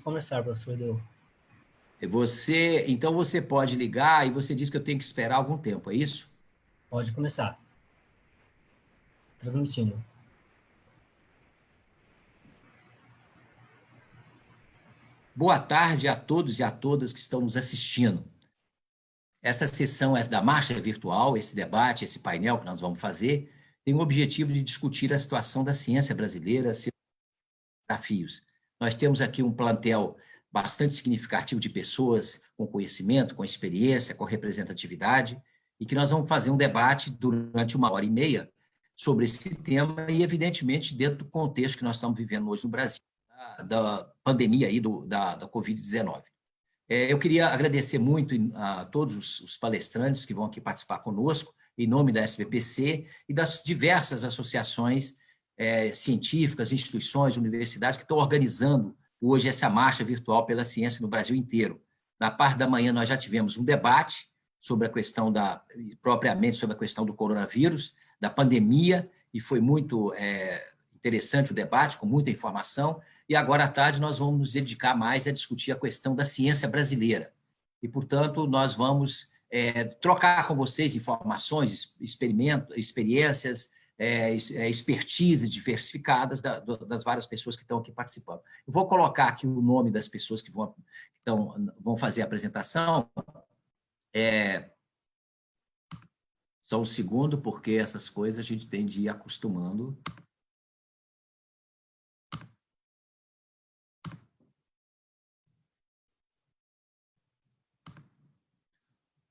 começar, professor Deu. Então você pode ligar e você diz que eu tenho que esperar algum tempo, é isso? Pode começar. Transmitindo. Boa tarde a todos e a todas que estão nos assistindo. Essa sessão é da marcha virtual, esse debate, esse painel que nós vamos fazer, tem o objetivo de discutir a situação da ciência brasileira, seus desafios. Nós temos aqui um plantel bastante significativo de pessoas com conhecimento, com experiência, com representatividade, e que nós vamos fazer um debate durante 1h30 sobre esse tema e, evidentemente, dentro do contexto que nós estamos vivendo hoje no Brasil, da pandemia aí da Covid-19. Eu queria agradecer muito a todos os palestrantes que vão aqui participar conosco, em nome da SBPC e das diversas associações científicas, instituições, universidades que estão organizando hoje essa marcha virtual pela ciência no Brasil inteiro. Na parte da manhã, nós já tivemos um debate sobre a questão propriamente sobre a questão do coronavírus, da pandemia, e foi muito interessante o debate, com muita informação, e agora à tarde nós vamos nos dedicar mais a discutir a questão da ciência brasileira. E, portanto, nós vamos trocar com vocês informações, experiências, expertises diversificadas das várias pessoas que estão aqui participando. Eu vou colocar aqui o nome das pessoas que vão fazer a apresentação. Só um segundo, porque essas coisas a gente tem de ir acostumando.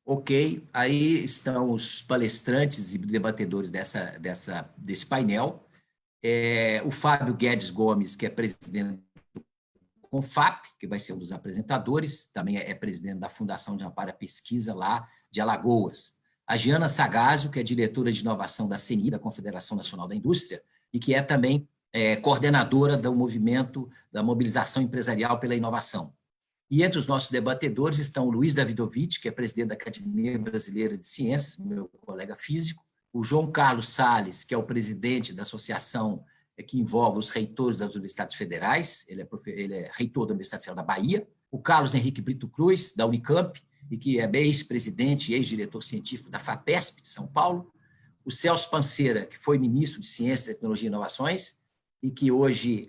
Ok, aí estão os palestrantes e debatedores desse painel. O Fábio Guedes Gomes, que é presidente do CONFAP, que vai ser um dos apresentadores, também é presidente da Fundação de Amparo à Pesquisa lá de Alagoas. A Giana Sagazio, que é diretora de inovação da CNI, da Confederação Nacional da Indústria, e que é também coordenadora do movimento da mobilização empresarial pela inovação. E entre os nossos debatedores estão o Luiz Davidovich, que é presidente da Academia Brasileira de Ciências, meu colega físico, o João Carlos Salles, que é o presidente da associação que envolve os reitores das universidades federais, ele é reitor da Universidade Federal da Bahia, o Carlos Henrique Brito Cruz, da Unicamp, e que é ex-presidente e ex-diretor científico da FAPESP de São Paulo, o Celso Panceira, que foi ministro de Ciência, Tecnologia e Inovações, e que hoje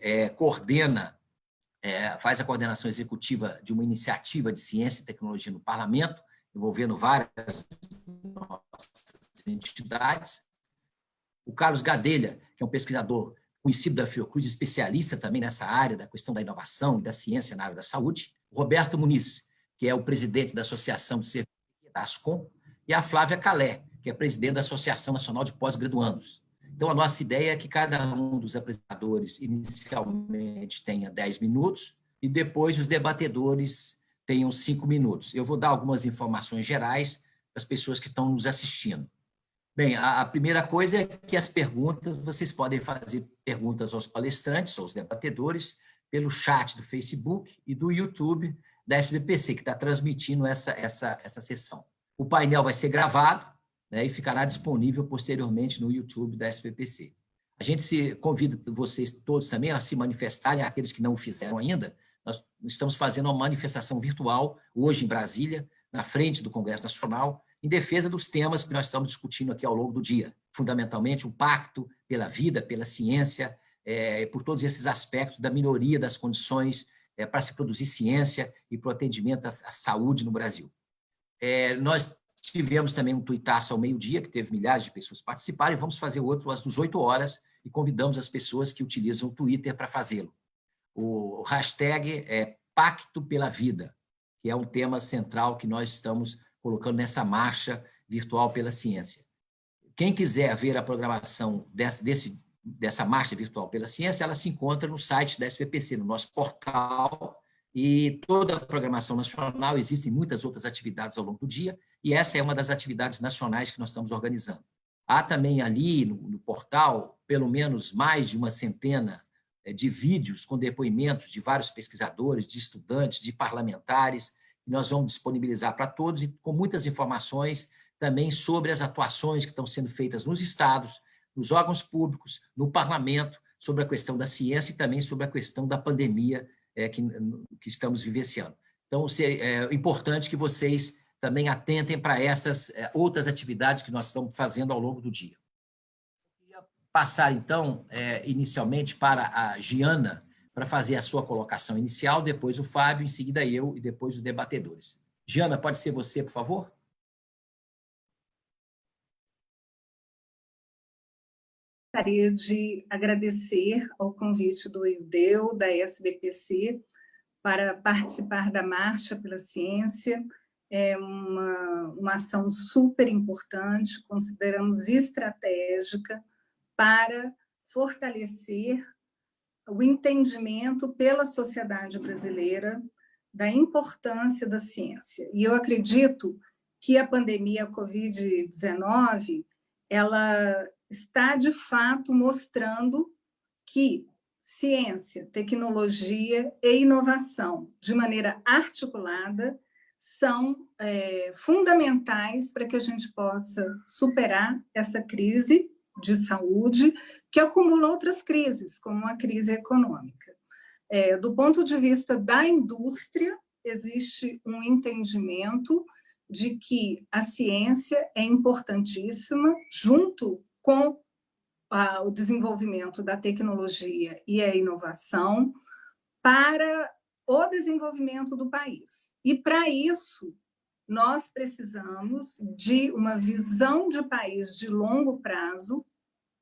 faz a coordenação executiva de uma iniciativa de ciência e tecnologia no parlamento, envolvendo várias nossas entidades. O Carlos Gadelha, que é um pesquisador conhecido da Fiocruz, especialista também nessa área da questão da inovação e da ciência na área da saúde. O Roberto Muniz, que é o presidente da Associação de Serviços da ASCOM, e a Flávia Calé, que é presidente da Associação Nacional de Pós-Graduandos. Então, a nossa ideia é que cada um dos apresentadores inicialmente tenha 10 minutos e depois os debatedores tenham 5 minutos. Eu vou dar algumas informações gerais para as pessoas que estão nos assistindo. Bem, a primeira coisa é que as perguntas, vocês podem fazer perguntas aos palestrantes, aos debatedores, pelo chat do Facebook e do YouTube da SBPC, que está transmitindo essa sessão. O painel vai ser gravado, e ficará disponível posteriormente no YouTube da SBPC. A gente convida vocês todos também a se manifestarem, aqueles que não o fizeram ainda. Nós estamos fazendo uma manifestação virtual, hoje em Brasília, na frente do Congresso Nacional, em defesa dos temas que nós estamos discutindo aqui ao longo do dia. Fundamentalmente, o pacto pela vida, pela ciência, por todos esses aspectos da melhoria das condições para se produzir ciência e para o atendimento à saúde no Brasil. Nós tivemos também um tuitaço ao meio-dia, que teve milhares de pessoas participarem, e vamos fazer outro às 18 horas, e convidamos as pessoas que utilizam o Twitter para fazê-lo. O hashtag é Pacto pela Vida, que é um tema central que nós estamos colocando nessa marcha virtual pela ciência. Quem quiser ver a programação dessa marcha virtual pela ciência, ela se encontra no site da SBPC, no nosso portal, e toda a programação nacional, existem muitas outras atividades ao longo do dia, e essa é uma das atividades nacionais que nós estamos organizando. Há também ali no portal, pelo menos mais de uma centena de vídeos com depoimentos de vários pesquisadores, de estudantes, de parlamentares, que nós vamos disponibilizar para todos, e com muitas informações também sobre as atuações que estão sendo feitas nos estados, nos órgãos públicos, no parlamento, sobre a questão da ciência e também sobre a questão da pandemia que estamos vivenciando. Então, é importante que vocês também atentem para essas outras atividades que nós estamos fazendo ao longo do dia. Eu queria passar, então, inicialmente para a Giana, para fazer a sua colocação inicial, depois o Fábio, em seguida eu e depois os debatedores. Giana, pode ser você, por favor? Gostaria de agradecer ao convite do IUDEU, da SBPC, para participar da Marcha pela Ciência. É uma ação super importante, consideramos estratégica para fortalecer o entendimento pela sociedade brasileira da importância da ciência. E eu acredito que a pandemia Covid-19, ela está, de fato, mostrando que ciência, tecnologia e inovação, de maneira articulada, são fundamentais para que a gente possa superar essa crise de saúde que acumula outras crises, como a crise econômica. Do ponto de vista da indústria, existe um entendimento de que a ciência é importantíssima, junto com o desenvolvimento da tecnologia e a inovação, para o desenvolvimento do país. E, para isso, nós precisamos de uma visão de país de longo prazo,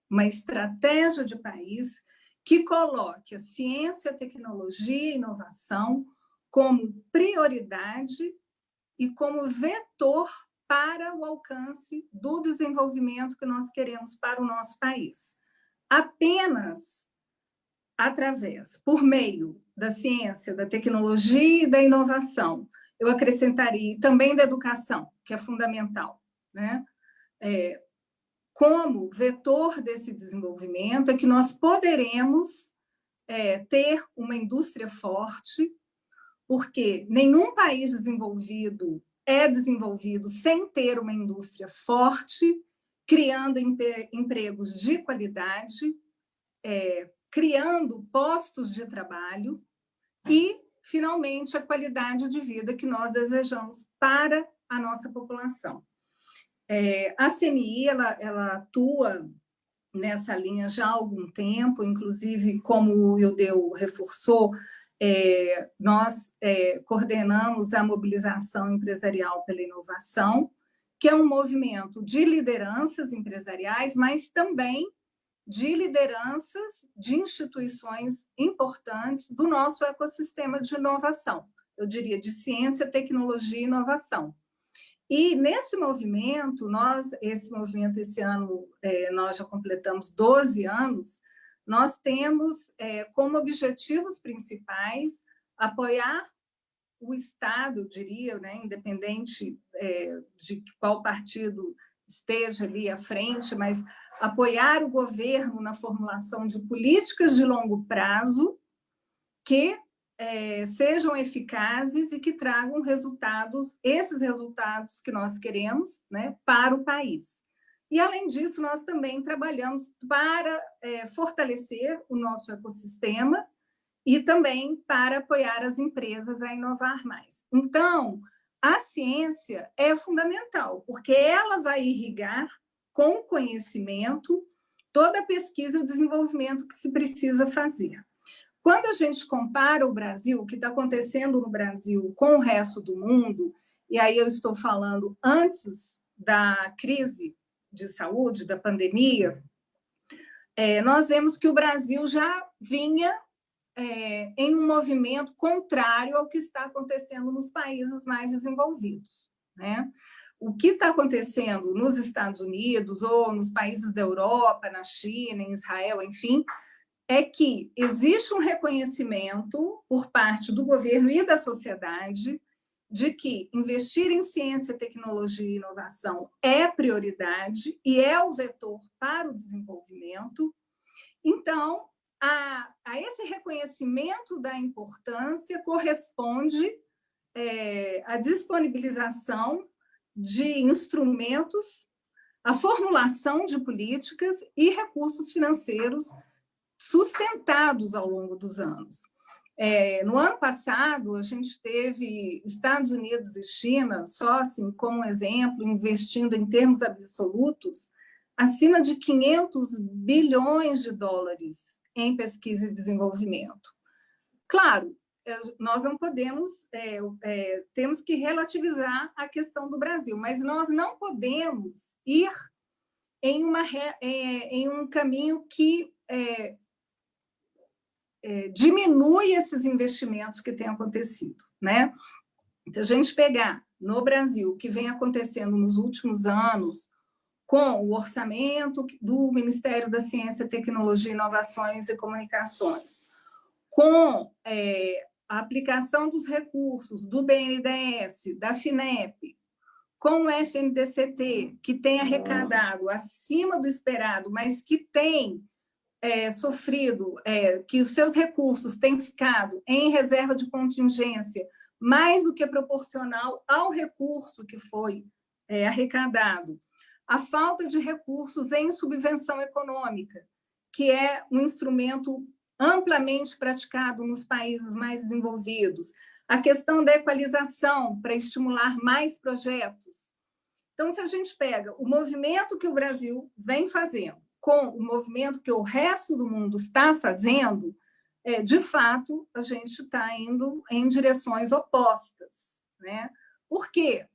uma estratégia de país que coloque a ciência, a tecnologia e a inovação como prioridade e como vetor para o alcance do desenvolvimento que nós queremos para o nosso país. Apenas por meio da ciência, da tecnologia e da inovação, eu acrescentaria também da educação, que é fundamental, né? Como vetor desse desenvolvimento é que nós poderemos ter uma indústria forte, porque nenhum país desenvolvido é desenvolvido sem ter uma indústria forte, criando empregos de qualidade, criando postos de trabalho e, finalmente, a qualidade de vida que nós desejamos para a nossa população. A CNI ela atua nessa linha já há algum tempo, inclusive, como o Ildeu reforçou, nós coordenamos a mobilização empresarial pela inovação, que é um movimento de lideranças empresariais, mas também de lideranças de instituições importantes do nosso ecossistema de inovação, eu diria de ciência, tecnologia e inovação. E nesse movimento, esse ano, nós já completamos 12 anos, nós temos como objetivos principais apoiar o Estado, eu diria, né, independente de qual partido esteja ali à frente, mas apoiar o governo na formulação de políticas de longo prazo que sejam eficazes e que tragam esses resultados que nós queremos, né, para o país. E, além disso, nós também trabalhamos para fortalecer o nosso ecossistema e também para apoiar as empresas a inovar mais. Então, a ciência é fundamental, porque ela vai irrigar com conhecimento toda a pesquisa e o desenvolvimento que se precisa fazer. Quando a gente compara o Brasil, o que está acontecendo no Brasil com o resto do mundo, e aí eu estou falando antes da crise de saúde, da pandemia, nós vemos que o Brasil já vinha em um movimento contrário ao que está acontecendo nos países mais desenvolvidos, né? O que está acontecendo nos Estados Unidos ou nos países da Europa, na China, em Israel, enfim, é que existe um reconhecimento por parte do governo e da sociedade de que investir em ciência, tecnologia e inovação é prioridade e é o vetor para o desenvolvimento. Então, a esse reconhecimento da importância corresponde a disponibilização de instrumentos, a formulação de políticas e recursos financeiros sustentados ao longo dos anos. No ano passado, a gente teve Estados Unidos e China, só assim como exemplo, investindo em termos absolutos, acima de 500 bilhões de dólares em pesquisa e desenvolvimento. Claro, nós não podemos, temos que relativizar a questão do Brasil, mas nós não podemos ir em um caminho que diminui esses investimentos que têm acontecido, né? Se a gente pegar no Brasil o que vem acontecendo nos últimos anos com o orçamento do Ministério da Ciência, Tecnologia, Inovações e Comunicações, com a aplicação dos recursos do BNDES, da FINEP, com o FNDCT, que tem arrecadado acima do esperado, mas que tem sofrido, que os seus recursos têm ficado em reserva de contingência mais do que proporcional ao recurso que foi arrecadado. A falta de recursos em subvenção econômica, que é um instrumento amplamente praticado nos países mais desenvolvidos. A questão da equalização para estimular mais projetos. Então, se a gente pega o movimento que o Brasil vem fazendo com o movimento que o resto do mundo está fazendo, de fato, a gente está indo em direções opostas, né? Por quê?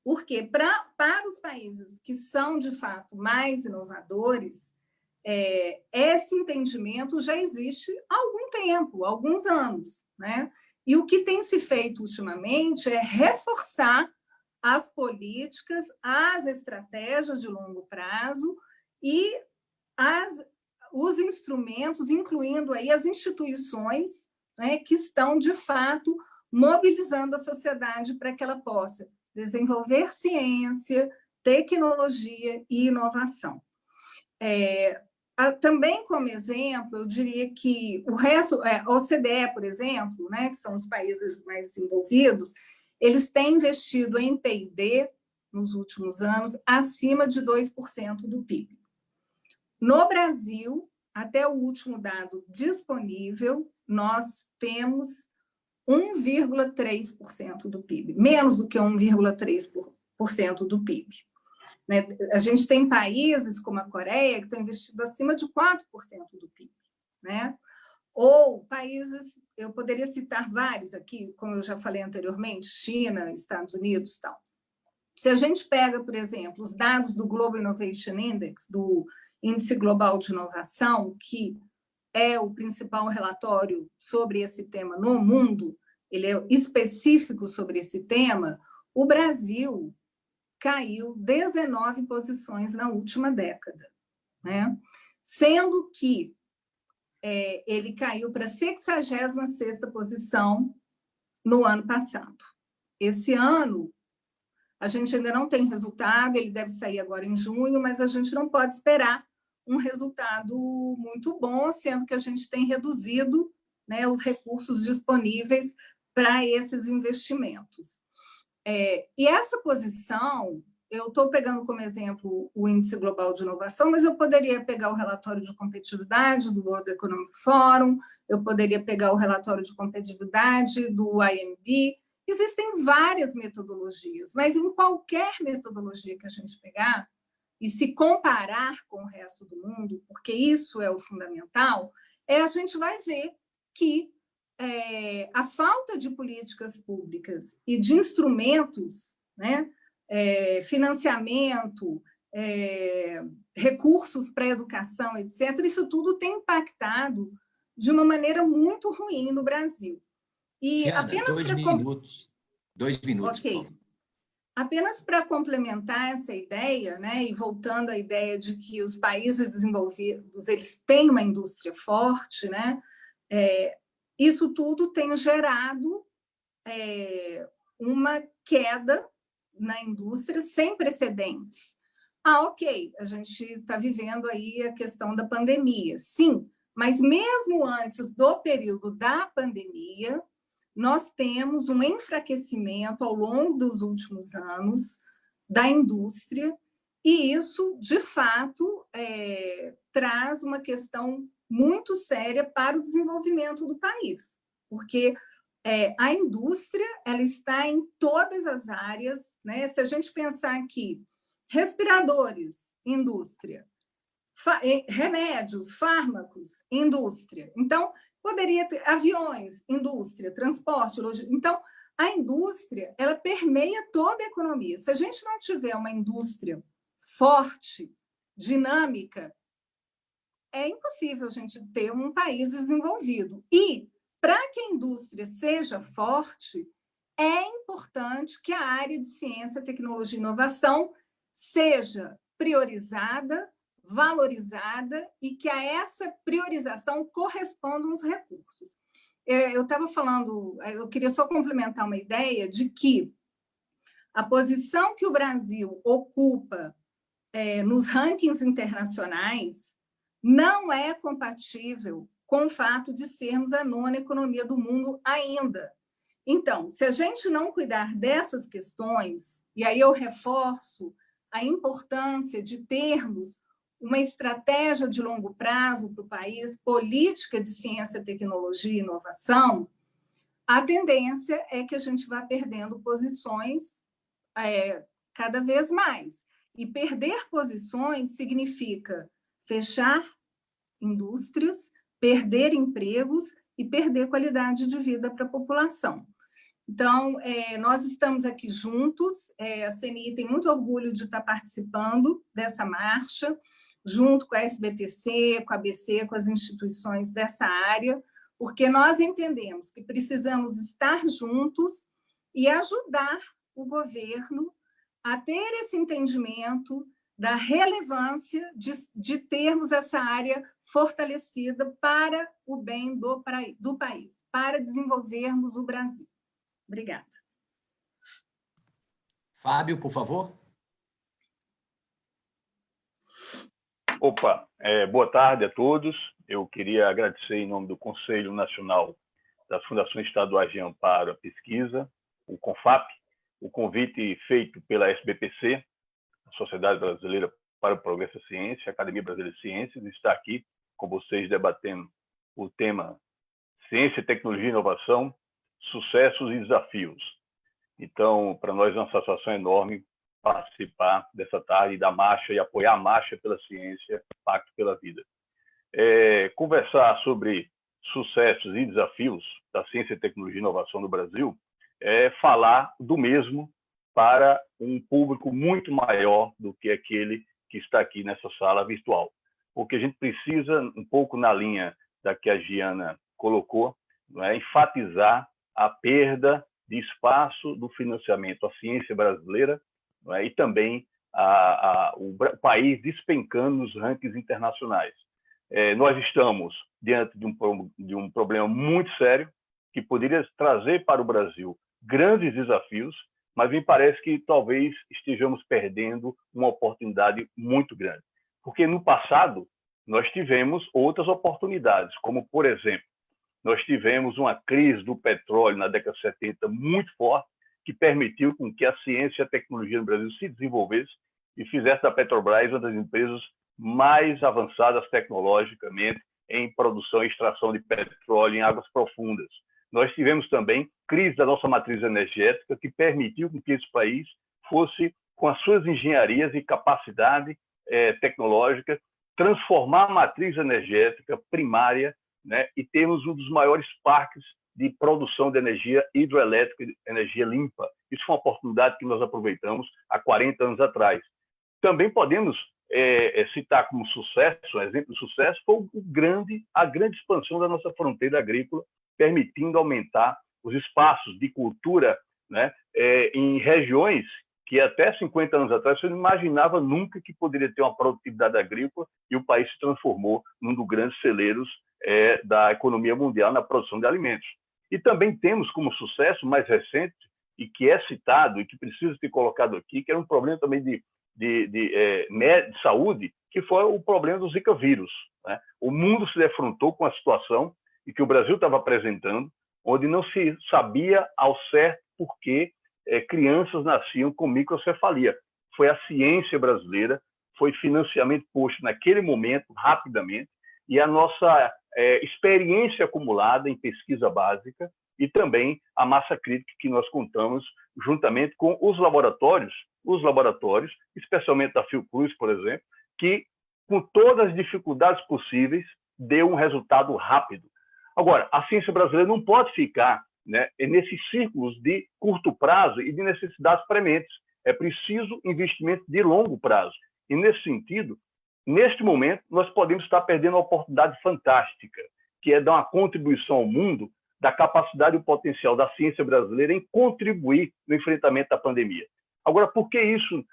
Porque para os países que são, de fato, mais inovadores, esse entendimento já existe há algum tempo, há alguns anos, né? E o que tem se feito ultimamente é reforçar as políticas, as estratégias de longo prazo e os instrumentos, incluindo aí as instituições, né, que estão, de fato, mobilizando a sociedade para que ela possa desenvolver ciência, tecnologia e inovação. Também, como exemplo, eu diria que o resto, a OCDE, por exemplo, né, que são os países mais desenvolvidos, eles têm investido em P&D, nos últimos anos, acima de 2% do PIB. No Brasil, até o último dado disponível, nós temos 1,3% do PIB, menos do que 1,3% do PIB. Né? A gente tem países como a Coreia que estão investindo acima de 4% do PIB. Né? Ou países, eu poderia citar vários aqui, como eu já falei anteriormente, China, Estados Unidos e tal. Se a gente pega, por exemplo, os dados do Global Innovation Index, do Índice Global de Inovação, que é o principal relatório sobre esse tema no mundo, ele é específico sobre esse tema, o Brasil caiu 19 posições na última década, né? Sendo que ele caiu para a 66ª posição no ano passado. Esse ano, a gente ainda não tem resultado, ele deve sair agora em junho, mas a gente não pode esperar um resultado muito bom, sendo que a gente tem reduzido, né, os recursos disponíveis para esses investimentos. E essa posição, eu estou pegando como exemplo o Índice Global de Inovação, mas eu poderia pegar o relatório de competitividade do World Economic Forum, eu poderia pegar o relatório de competitividade do IMD. Existem várias metodologias, mas em qualquer metodologia que a gente pegar, e se comparar com o resto do mundo, porque isso é o fundamental, a gente vai ver que a falta de políticas públicas e de instrumentos, né, financiamento, recursos para a educação, etc., isso tudo tem impactado de uma maneira muito ruim no Brasil. E Giana, apenas 2 minutos, okay. por favor. Apenas para complementar essa ideia, né, e voltando à ideia de que os países desenvolvidos eles têm uma indústria forte, né, isso tudo tem gerado uma queda na indústria sem precedentes. Ok, a gente está vivendo aí a questão da pandemia, sim, mas mesmo antes do período da pandemia, nós temos um enfraquecimento ao longo dos últimos anos da indústria, e isso, de fato, traz uma questão muito séria para o desenvolvimento do país. porque a indústria ela está em todas as áreas, né? Se a gente pensar aqui, respiradores, indústria, remédios, fármacos, indústria. Então, poderia ter aviões, indústria, transporte, logística. Então, a indústria ela permeia toda a economia. Se a gente não tiver uma indústria forte, dinâmica, é impossível a gente ter um país desenvolvido. E, para que a indústria seja forte, é importante que a área de ciência, tecnologia e inovação seja priorizada, valorizada e que a essa priorização correspondam os recursos. Eu estava falando, eu queria só complementar uma ideia de que a posição que o Brasil ocupa nos rankings internacionais não é compatível com o fato de sermos a 9ª economia do mundo ainda. Então, se a gente não cuidar dessas questões, e aí eu reforço a importância de termos uma estratégia de longo prazo para o país, política de ciência, tecnologia e inovação, a tendência é que a gente vá perdendo posições cada vez mais. E perder posições significa fechar indústrias, perder empregos e perder qualidade de vida para a população. Então, nós estamos aqui juntos, a CNI tem muito orgulho de estar participando dessa marcha, junto com a SBPC, com a ABC, com as instituições dessa área, porque nós entendemos que precisamos estar juntos e ajudar o governo a ter esse entendimento da relevância de termos essa área fortalecida para o bem do país, para desenvolvermos o Brasil. Obrigada. Fábio, por favor. Opa, boa tarde a todos. Eu queria agradecer em nome do Conselho Nacional das Fundações Estaduais de Amparo à Pesquisa, o CONFAP, o convite feito pela SBPC, a Sociedade Brasileira para o Progresso da Ciência, a Academia Brasileira de Ciências, está aqui com vocês debatendo o tema Ciência, Tecnologia e Inovação, Sucessos e Desafios. Então, para nós é uma satisfação enorme participar dessa tarde da marcha e apoiar a marcha pela ciência, Pacto pela Vida. Conversar sobre sucessos e desafios da ciência, tecnologia e inovação no Brasil é falar do mesmo para um público muito maior do que aquele que está aqui nessa sala virtual. Porque a gente precisa, um pouco na linha da que a Giana colocou, enfatizar a perda de espaço do financiamento à ciência brasileira, e também o país despencando nos rankings internacionais. Nós estamos diante de um problema muito sério que poderia trazer para o Brasil grandes desafios, mas me parece que talvez estejamos perdendo uma oportunidade muito grande. Porque no passado nós tivemos outras oportunidades, como, por exemplo, nós tivemos uma crise do petróleo na década de 70 muito forte, que permitiu com que a ciência e a tecnologia no Brasil se desenvolvesse e fizesse da Petrobras uma das empresas mais avançadas tecnologicamente em produção e extração de petróleo em águas profundas. Nós tivemos também crise da nossa matriz energética, que permitiu que esse país fosse, com as suas engenharias e capacidade tecnológica, transformar a matriz energética primária, e termos um dos maiores parques de produção de energia hidroelétrica e energia limpa. Isso foi uma oportunidade que nós aproveitamos há 40 anos atrás. Também podemos citar como sucesso, um exemplo de sucesso, foi a grande expansão da nossa fronteira agrícola, permitindo aumentar os espaços de cultura em regiões que até 50 anos atrás você não imaginava nunca que poderia ter uma produtividade agrícola, e o país se transformou num dos grandes celeiros da economia mundial na produção de alimentos. E também temos como sucesso mais recente, e que é citado e que precisa ser colocado aqui, que era um problema também de saúde, que foi o problema do Zika vírus. O mundo se defrontou com a situação e que o Brasil estava apresentando, onde não se sabia ao certo por que crianças nasciam com microcefalia. Foi a ciência brasileira, foi financiamento posto naquele momento, rapidamente, e a nossa experiência acumulada em pesquisa básica e também a massa crítica que nós contamos juntamente com os laboratórios, especialmente da Fiocruz, por exemplo, que, com todas as dificuldades possíveis, deu um resultado rápido. Agora, a ciência brasileira não pode ficar, né, nesses círculos de curto prazo e de necessidades prementes. É preciso investimento de longo prazo. E, nesse sentido, neste momento, nós podemos estar perdendo uma oportunidade fantástica, que é dar uma contribuição ao mundo da capacidade e o potencial da ciência brasileira em contribuir no enfrentamento da pandemia. Agora, por que isso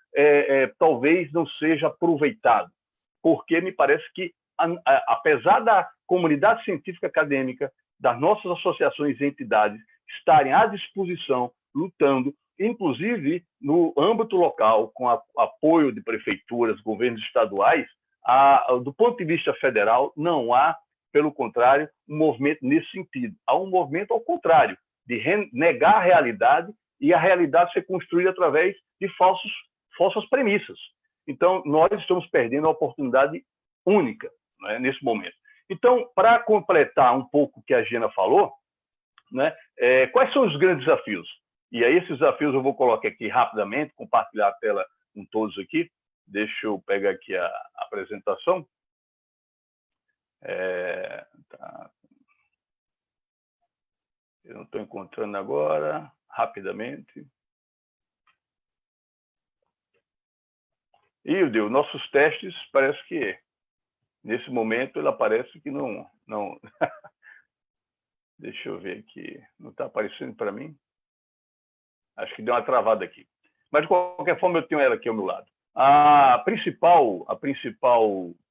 talvez não seja aproveitado? Porque me parece que, apesar da comunidade científica acadêmica, das nossas associações e entidades estarem à disposição, lutando, inclusive no âmbito local, com apoio de prefeituras, governos estaduais, do ponto de vista federal, não há, pelo contrário, um movimento nesse sentido. Há um movimento ao contrário, de negar a realidade e a realidade ser construída através de falsas premissas. Então, nós estamos perdendo a oportunidade única, né, nesse momento. Então, para completar um pouco o que a Gina falou, né, quais são os grandes desafios? E aí, esses desafios eu vou colocar aqui rapidamente, compartilhar a tela com todos aqui. Deixa eu pegar aqui a apresentação. Tá. Eu não estou encontrando agora, rapidamente. E o Deus, nossos testes, parece que, nesse momento, ele aparece que não... Deixa eu ver aqui. Não está aparecendo para mim? Acho que deu uma travada aqui. Mas, de qualquer forma, eu tenho ela aqui ao meu lado. A principal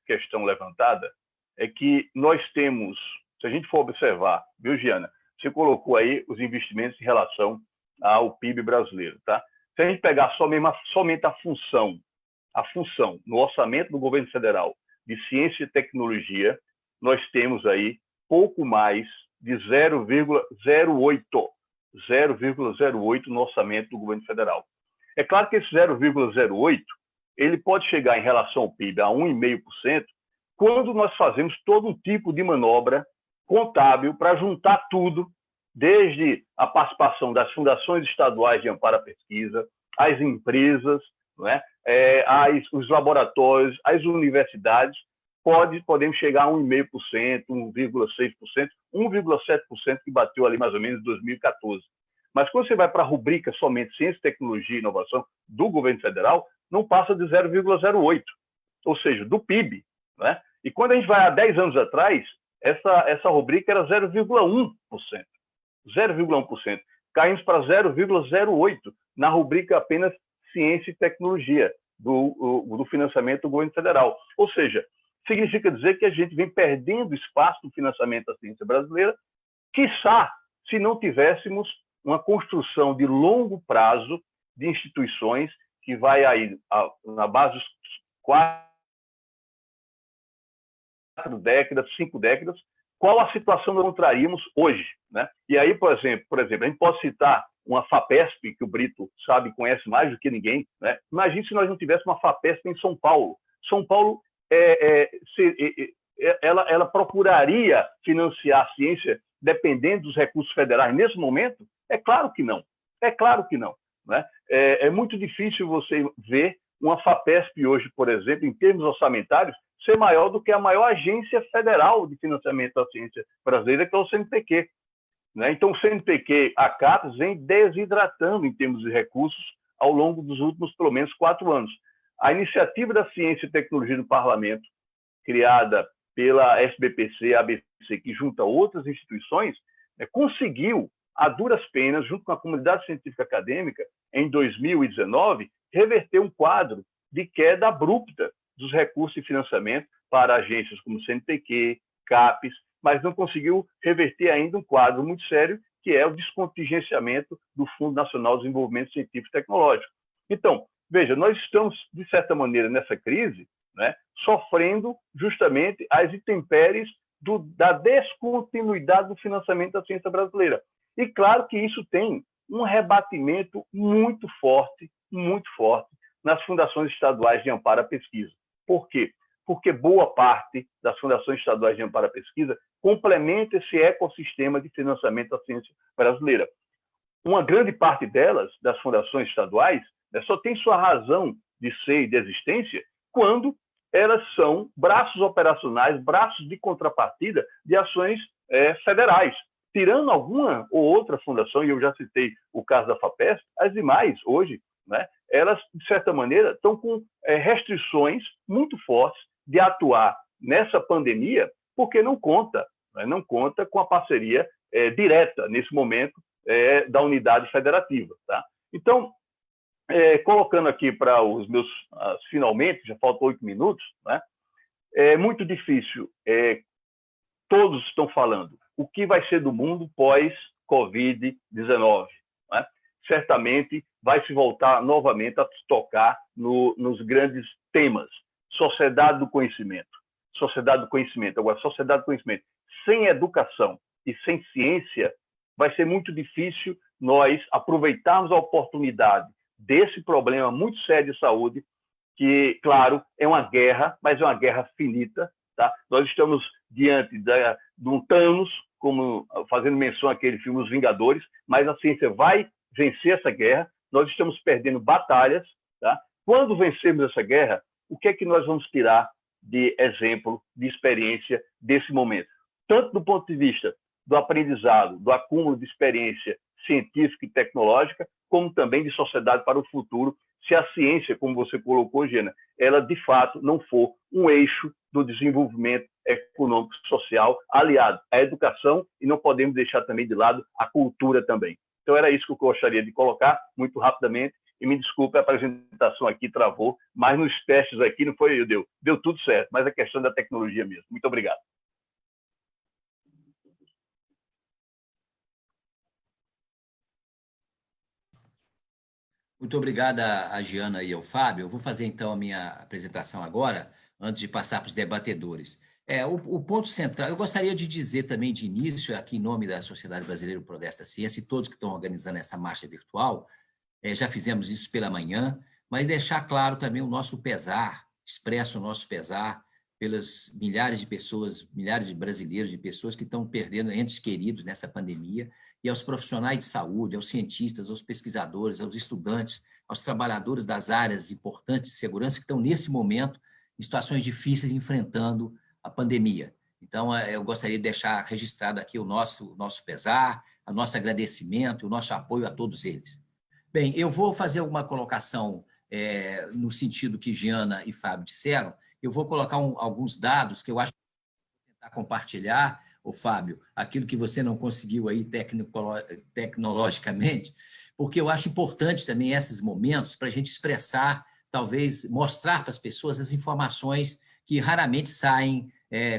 questão levantada é que nós temos, se a gente for observar, viu, Giana? Você colocou aí os investimentos em relação ao PIB brasileiro, tá? Se a gente pegar somente a função no orçamento do governo federal de ciência e tecnologia, nós temos aí pouco mais de 0,08 no orçamento do governo federal. É claro que esse 0,08 ele pode chegar em relação ao PIB a 1,5% quando nós fazemos todo um tipo de manobra contábil para juntar tudo, desde a participação das fundações estaduais de amparo à pesquisa, as empresas, né, os laboratórios, as universidades, podemos chegar a 1,5%, 1,6%, 1,7% que bateu ali mais ou menos em 2014. Mas quando você vai para a rubrica somente Ciência, Tecnologia e Inovação do governo federal, não passa de 0,08%, ou seja, do PIB. Né? E quando a gente vai há 10 anos atrás, essa rubrica era 0,1%. 0,1%. Caímos para 0,08% na rubrica apenas Ciência e Tecnologia do financiamento do governo federal. Ou seja, significa dizer que a gente vem perdendo espaço no financiamento da ciência brasileira, quiçá se não tivéssemos uma construção de longo prazo de instituições que vai aí na base dos 4 décadas, 5 décadas, qual a situação nós encontraríamos hoje, né? E aí, por exemplo, a gente pode citar uma FAPESP, que o Brito sabe e conhece mais do que ninguém, né? Imagine se nós não tivéssemos uma FAPESP em São Paulo. São Paulo, ela procuraria financiar a ciência dependendo dos recursos federais nesse momento? É claro que não. É claro que não. Né? É muito difícil você ver uma FAPESP hoje, por exemplo, em termos orçamentários, ser maior do que a maior agência federal de financiamento da ciência brasileira, que é o CNPq. Né? Então, o CNPq, a CAPES, vem desidratando em termos de recursos ao longo dos últimos, pelo menos, 4 anos. A iniciativa da Ciência e Tecnologia no Parlamento, criada pela SBPC, ABC, que junta outras instituições, conseguiu, a duras penas, junto com a comunidade científica acadêmica, em 2019, reverter um quadro de queda abrupta dos recursos de financiamento para agências como CNPq, CAPES, mas não conseguiu reverter ainda um quadro muito sério, que é o descontingenciamento do Fundo Nacional de Desenvolvimento Científico e Tecnológico. Então, veja, nós estamos, de certa maneira, nessa crise, né, sofrendo justamente as intempéries da descontinuidade do financiamento da ciência brasileira. E claro que isso tem um rebatimento muito forte nas fundações estaduais de amparo à pesquisa. Por quê? Porque boa parte das fundações estaduais de amparo à pesquisa complementa esse ecossistema de financiamento da ciência brasileira. Uma grande parte delas, das fundações estaduais, só tem sua razão de ser e de existência quando elas são braços operacionais, braços de contrapartida de ações federais. Tirando alguma ou outra fundação, e eu já citei o caso da FAPESP, as demais, hoje, né, elas, de certa maneira, estão com restrições muito fortes de atuar nessa pandemia, porque não conta com a parceria direta, nesse momento, da unidade federativa. Tá? Então, colocando aqui para os meus finalmente, já faltam 8 minutos, né? É muito difícil, todos estão falando, o que vai ser do mundo pós-Covid-19. Né? Certamente vai se voltar novamente a tocar nos grandes temas. Sociedade do conhecimento. Agora, sociedade do conhecimento sem educação e sem ciência, vai ser muito difícil nós aproveitarmos a oportunidade desse problema muito sério de saúde, que, claro, é uma guerra, mas é uma guerra finita. Tá? Nós estamos diante de um Thanos, como fazendo menção àquele filme Os Vingadores, mas a ciência vai vencer essa guerra. Nós estamos perdendo batalhas. Tá? Quando vencermos essa guerra, o que é que nós vamos tirar de exemplo, de experiência desse momento? Tanto do ponto de vista do aprendizado, do acúmulo de experiência científica e tecnológica, como também de sociedade para o futuro, se a ciência, como você colocou, Gena, ela de fato não for um eixo do desenvolvimento econômico e social aliado à educação, e não podemos deixar também de lado a cultura também. Então era isso que eu gostaria de colocar muito rapidamente, e me desculpe, a apresentação aqui travou, mas nos testes aqui não foi, deu tudo certo, mas a questão da tecnologia mesmo. Muito obrigado. Muito obrigado a Giana e ao Fábio. Eu vou fazer, então, a minha apresentação agora, antes de passar para os debatedores. O ponto central, eu gostaria de dizer também de início, aqui em nome da Sociedade Brasileira do Progresso da Ciência e todos que estão organizando essa marcha virtual, já fizemos isso pela manhã, mas deixar claro também o nosso pesar, expresso o nosso pesar pelas milhares de pessoas, milhares de brasileiros, de pessoas que estão perdendo entes queridos nessa pandemia, e aos profissionais de saúde, aos cientistas, aos pesquisadores, aos estudantes, aos trabalhadores das áreas importantes de segurança que estão, nesse momento, em situações difíceis, enfrentando a pandemia. Então, eu gostaria de deixar registrado aqui o nosso pesar, o nosso agradecimento, o nosso apoio a todos eles. Bem, eu vou fazer alguma colocação no sentido que Giana e Fábio disseram. Eu vou colocar alguns dados que eu acho que vou tentar compartilhar, Fábio, aquilo que você não conseguiu aí tecnologicamente, porque eu acho importante também esses momentos para a gente expressar, talvez mostrar para as pessoas as informações que raramente saem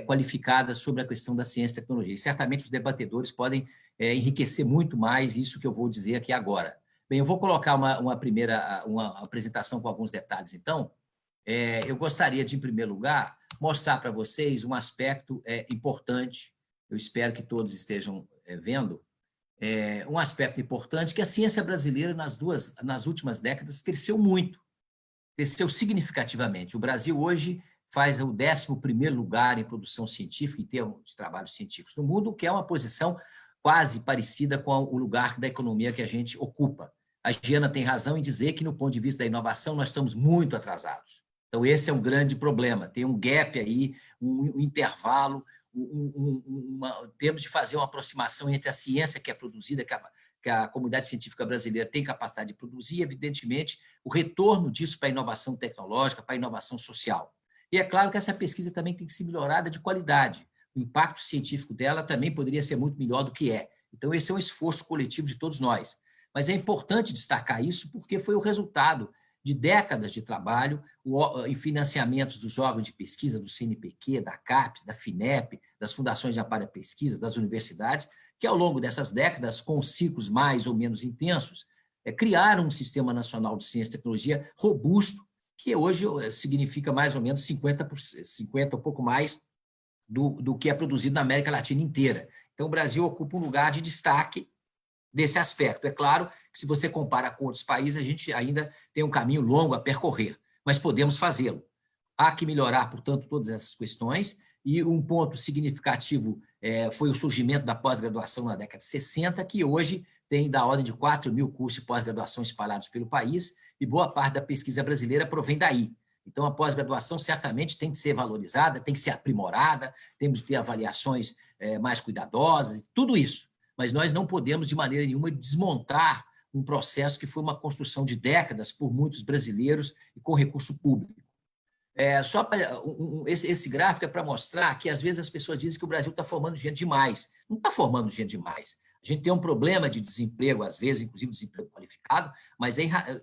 qualificadas sobre a questão da ciência e tecnologia. E certamente os debatedores podem enriquecer muito mais isso que eu vou dizer aqui agora. Bem, eu vou colocar uma apresentação com alguns detalhes, então. Eu gostaria de, em primeiro lugar, mostrar para vocês um aspecto importante. Eu espero que todos estejam vendo, um aspecto importante, que a ciência brasileira, nas últimas décadas, cresceu muito, cresceu significativamente. O Brasil, hoje, faz o 11º lugar em produção científica, em termos de trabalhos científicos no mundo, que é uma posição quase parecida com o lugar da economia que a gente ocupa. A Giana tem razão em dizer que, no ponto de vista da inovação, nós estamos muito atrasados. Então, esse é um grande problema. Tem um gap aí, um intervalo, temos de fazer uma aproximação entre a ciência que é produzida, que a comunidade científica brasileira tem capacidade de produzir, e, evidentemente, o retorno disso para a inovação tecnológica, para a inovação social. E é claro que essa pesquisa também tem que ser melhorada de qualidade. O impacto científico dela também poderia ser muito melhor do que é. Então, esse é um esforço coletivo de todos nós. Mas é importante destacar isso porque foi o resultado de décadas de trabalho em financiamentos dos órgãos de pesquisa, do CNPq, da CAPES, da FINEP, das fundações de amparo à pesquisa, das universidades, que ao longo dessas décadas, com ciclos mais ou menos intensos, criaram um sistema nacional de ciência e tecnologia robusto, que hoje significa mais ou menos 50% ou pouco mais do que é produzido na América Latina inteira. Então, o Brasil ocupa um lugar de destaque desse aspecto. É claro que, se você compara com outros países, a gente ainda tem um caminho longo a percorrer, mas podemos fazê-lo. Há que melhorar, portanto, todas essas questões, e um ponto significativo foi o surgimento da pós-graduação na década de 60, que hoje tem da ordem de 4 mil cursos de pós-graduação espalhados pelo país, e boa parte da pesquisa brasileira provém daí. Então, a pós-graduação certamente tem que ser valorizada, tem que ser aprimorada, temos que ter avaliações mais cuidadosas, tudo isso. Mas nós não podemos, de maneira nenhuma, desmontar um processo que foi uma construção de décadas por muitos brasileiros e com recurso público. Esse gráfico é para mostrar que, às vezes, as pessoas dizem que o Brasil está formando gente demais. Não está formando gente demais. A gente tem um problema de desemprego, às vezes, inclusive desemprego qualificado, mas é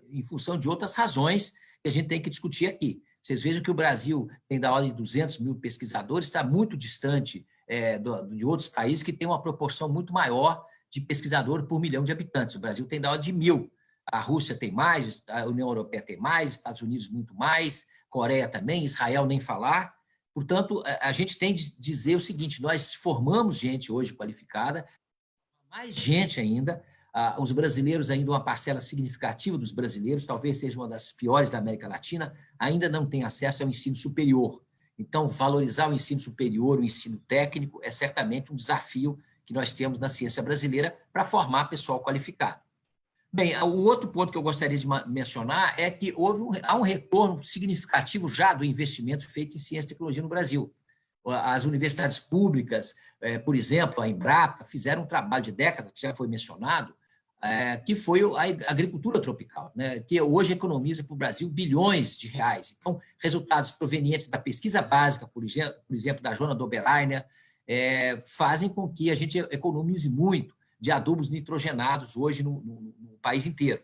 em função de outras razões que a gente tem que discutir aqui. Vocês vejam que o Brasil tem da ordem de 200 mil pesquisadores, está muito distante de outros países que têm uma proporção muito maior de pesquisador por milhão de habitantes. O Brasil tem da ordem de 1.000. A Rússia tem mais, a União Europeia tem mais, Estados Unidos muito mais, Coreia também, Israel nem falar. Portanto, a gente tem de dizer o seguinte, nós formamos gente hoje qualificada, mais gente ainda, os brasileiros ainda, uma parcela significativa dos brasileiros, talvez seja uma das piores da América Latina, ainda não tem acesso ao ensino superior. Então, valorizar o ensino superior, o ensino técnico, é certamente um desafio que nós temos na ciência brasileira para formar pessoal qualificado. Bem, o outro ponto que eu gostaria de mencionar é que há um retorno significativo já do investimento feito em ciência e tecnologia no Brasil. As universidades públicas, por exemplo, a Embrapa, fizeram um trabalho de décadas, que já foi mencionado, que foi a agricultura tropical, né, que hoje economiza para o Brasil bilhões de reais. Então, resultados provenientes da pesquisa básica, por exemplo, da Joana Doberleiner, fazem com que a gente economize muito de adubos nitrogenados hoje no país inteiro,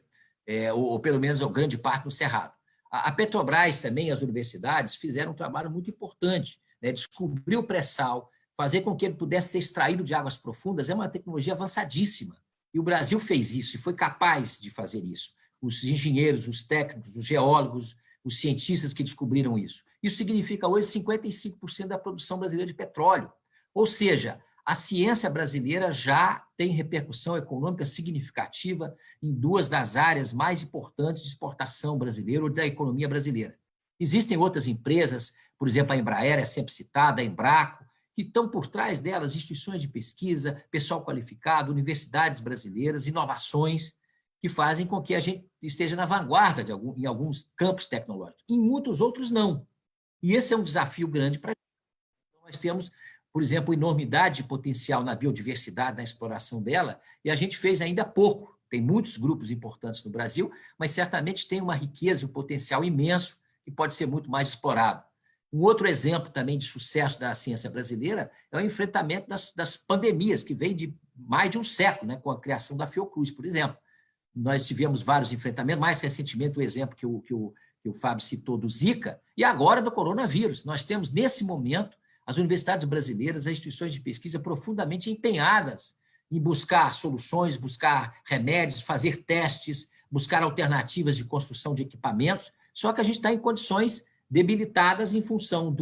ou pelo menos grande parte no Cerrado. A Petrobras também, as universidades, fizeram um trabalho muito importante, né, descobrir o pré-sal, fazer com que ele pudesse ser extraído de águas profundas, é uma tecnologia avançadíssima. E o Brasil fez isso, e foi capaz de fazer isso. Os engenheiros, os técnicos, os geólogos, os cientistas que descobriram isso. Isso significa hoje 55% da produção brasileira de petróleo. Ou seja, a ciência brasileira já tem repercussão econômica significativa em duas das áreas mais importantes de exportação brasileira ou da economia brasileira. Existem outras empresas, por exemplo, a Embraer é sempre citada, a Embraco, que estão por trás delas instituições de pesquisa, pessoal qualificado, universidades brasileiras, inovações que fazem com que a gente esteja na vanguarda em alguns campos tecnológicos. Em muitos outros, não. E esse é um desafio grande para a gente. Então, nós temos, por exemplo, enormidade de potencial na biodiversidade, na exploração dela, e a gente fez ainda pouco. Tem muitos grupos importantes no Brasil, mas certamente tem uma riqueza e um potencial imenso que pode ser muito mais explorado. Um outro exemplo também de sucesso da ciência brasileira é o enfrentamento das pandemias, que vem de mais de um século, né, com a criação da Fiocruz, por exemplo. Nós tivemos vários enfrentamentos, mais recentemente o exemplo que o Fábio citou do Zika, e agora do coronavírus. Nós temos, nesse momento, as universidades brasileiras, as instituições de pesquisa profundamente empenhadas em buscar soluções, buscar remédios, fazer testes, buscar alternativas de construção de equipamentos, só que a gente está em condições debilitadas em função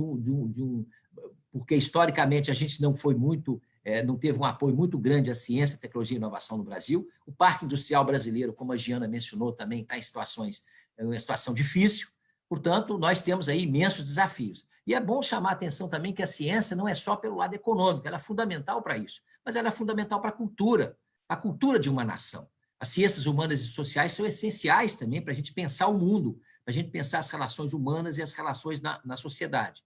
porque historicamente a gente não foi muito, não teve um apoio muito grande à ciência, tecnologia e inovação no Brasil. O Parque Industrial Brasileiro, como a Giana mencionou, também está em uma situação difícil. Portanto, nós temos aí imensos desafios. E é bom chamar a atenção também que a ciência não é só pelo lado econômico, ela é fundamental para isso, mas ela é fundamental para a cultura de uma nação. As ciências humanas e sociais são essenciais também para a gente pensar o mundo, para a gente pensar as relações humanas e as relações na sociedade.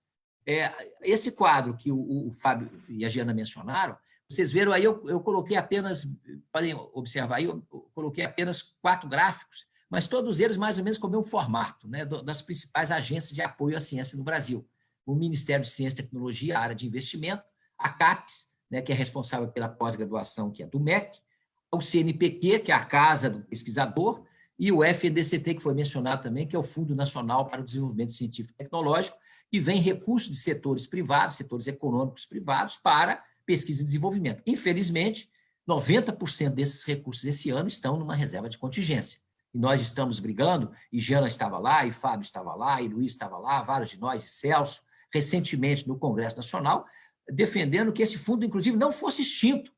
Esse quadro que o Fábio e a Giana mencionaram, vocês viram aí, eu coloquei apenas, podem observar aí, eu coloquei apenas 4 gráficos, mas todos eles mais ou menos com o mesmo formato, né, das principais agências de apoio à ciência no Brasil. O Ministério de Ciência e Tecnologia, a área de investimento, a CAPES, né, que é responsável pela pós-graduação, que é do MEC, o CNPq, que é a Casa do Pesquisador, e o FNDCT, que foi mencionado também, que é o Fundo Nacional para o Desenvolvimento Científico e Tecnológico, que vem recursos de setores privados, setores econômicos privados, para pesquisa e desenvolvimento. Infelizmente, 90% desses recursos esse ano estão numa reserva de contingência. E nós estamos brigando, e Giana estava lá, e Fábio estava lá, e Luiz estava lá, vários de nós, e Celso, recentemente no Congresso Nacional, defendendo que esse fundo, inclusive, não fosse extinto.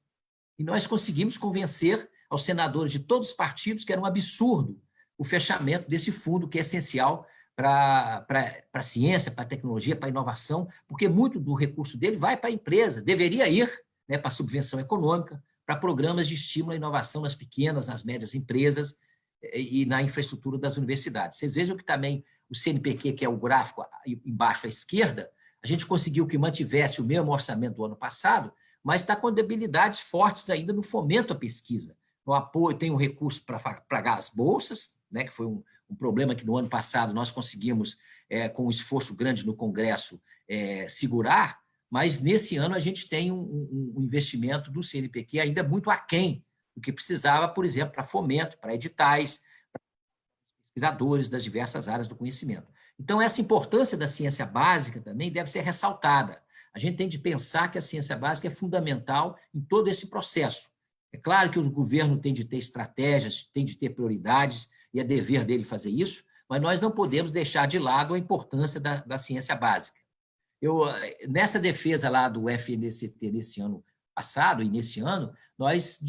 E nós conseguimos convencer aos senadores de todos os partidos que era um absurdo o fechamento desse fundo, que é essencial para a ciência, para a tecnologia, para a inovação, porque muito do recurso dele vai para a empresa, deveria ir, né, para a subvenção econômica, para programas de estímulo à inovação nas pequenas, nas médias empresas e na infraestrutura das universidades. Vocês vejam que também o CNPq, que é o gráfico embaixo à esquerda, a gente conseguiu que mantivesse o mesmo orçamento do ano passado, mas está com debilidades fortes ainda no fomento à pesquisa. No apoio, tem um recurso para pagar as bolsas, né, que foi um problema que no ano passado nós conseguimos, com um esforço grande no Congresso, segurar, mas nesse ano a gente tem um investimento do CNPq ainda muito aquém do que precisava, por exemplo, para fomento, para editais, para pesquisadores das diversas áreas do conhecimento. Então, essa importância da ciência básica também deve ser ressaltada. A gente tem de pensar que a ciência básica é fundamental em todo esse processo. É claro que o governo tem de ter estratégias, tem de ter prioridades, e é dever dele fazer isso, mas nós não podemos deixar de lado a importância da ciência básica. Nessa defesa lá do FNCT nesse ano passado e nesse ano, nós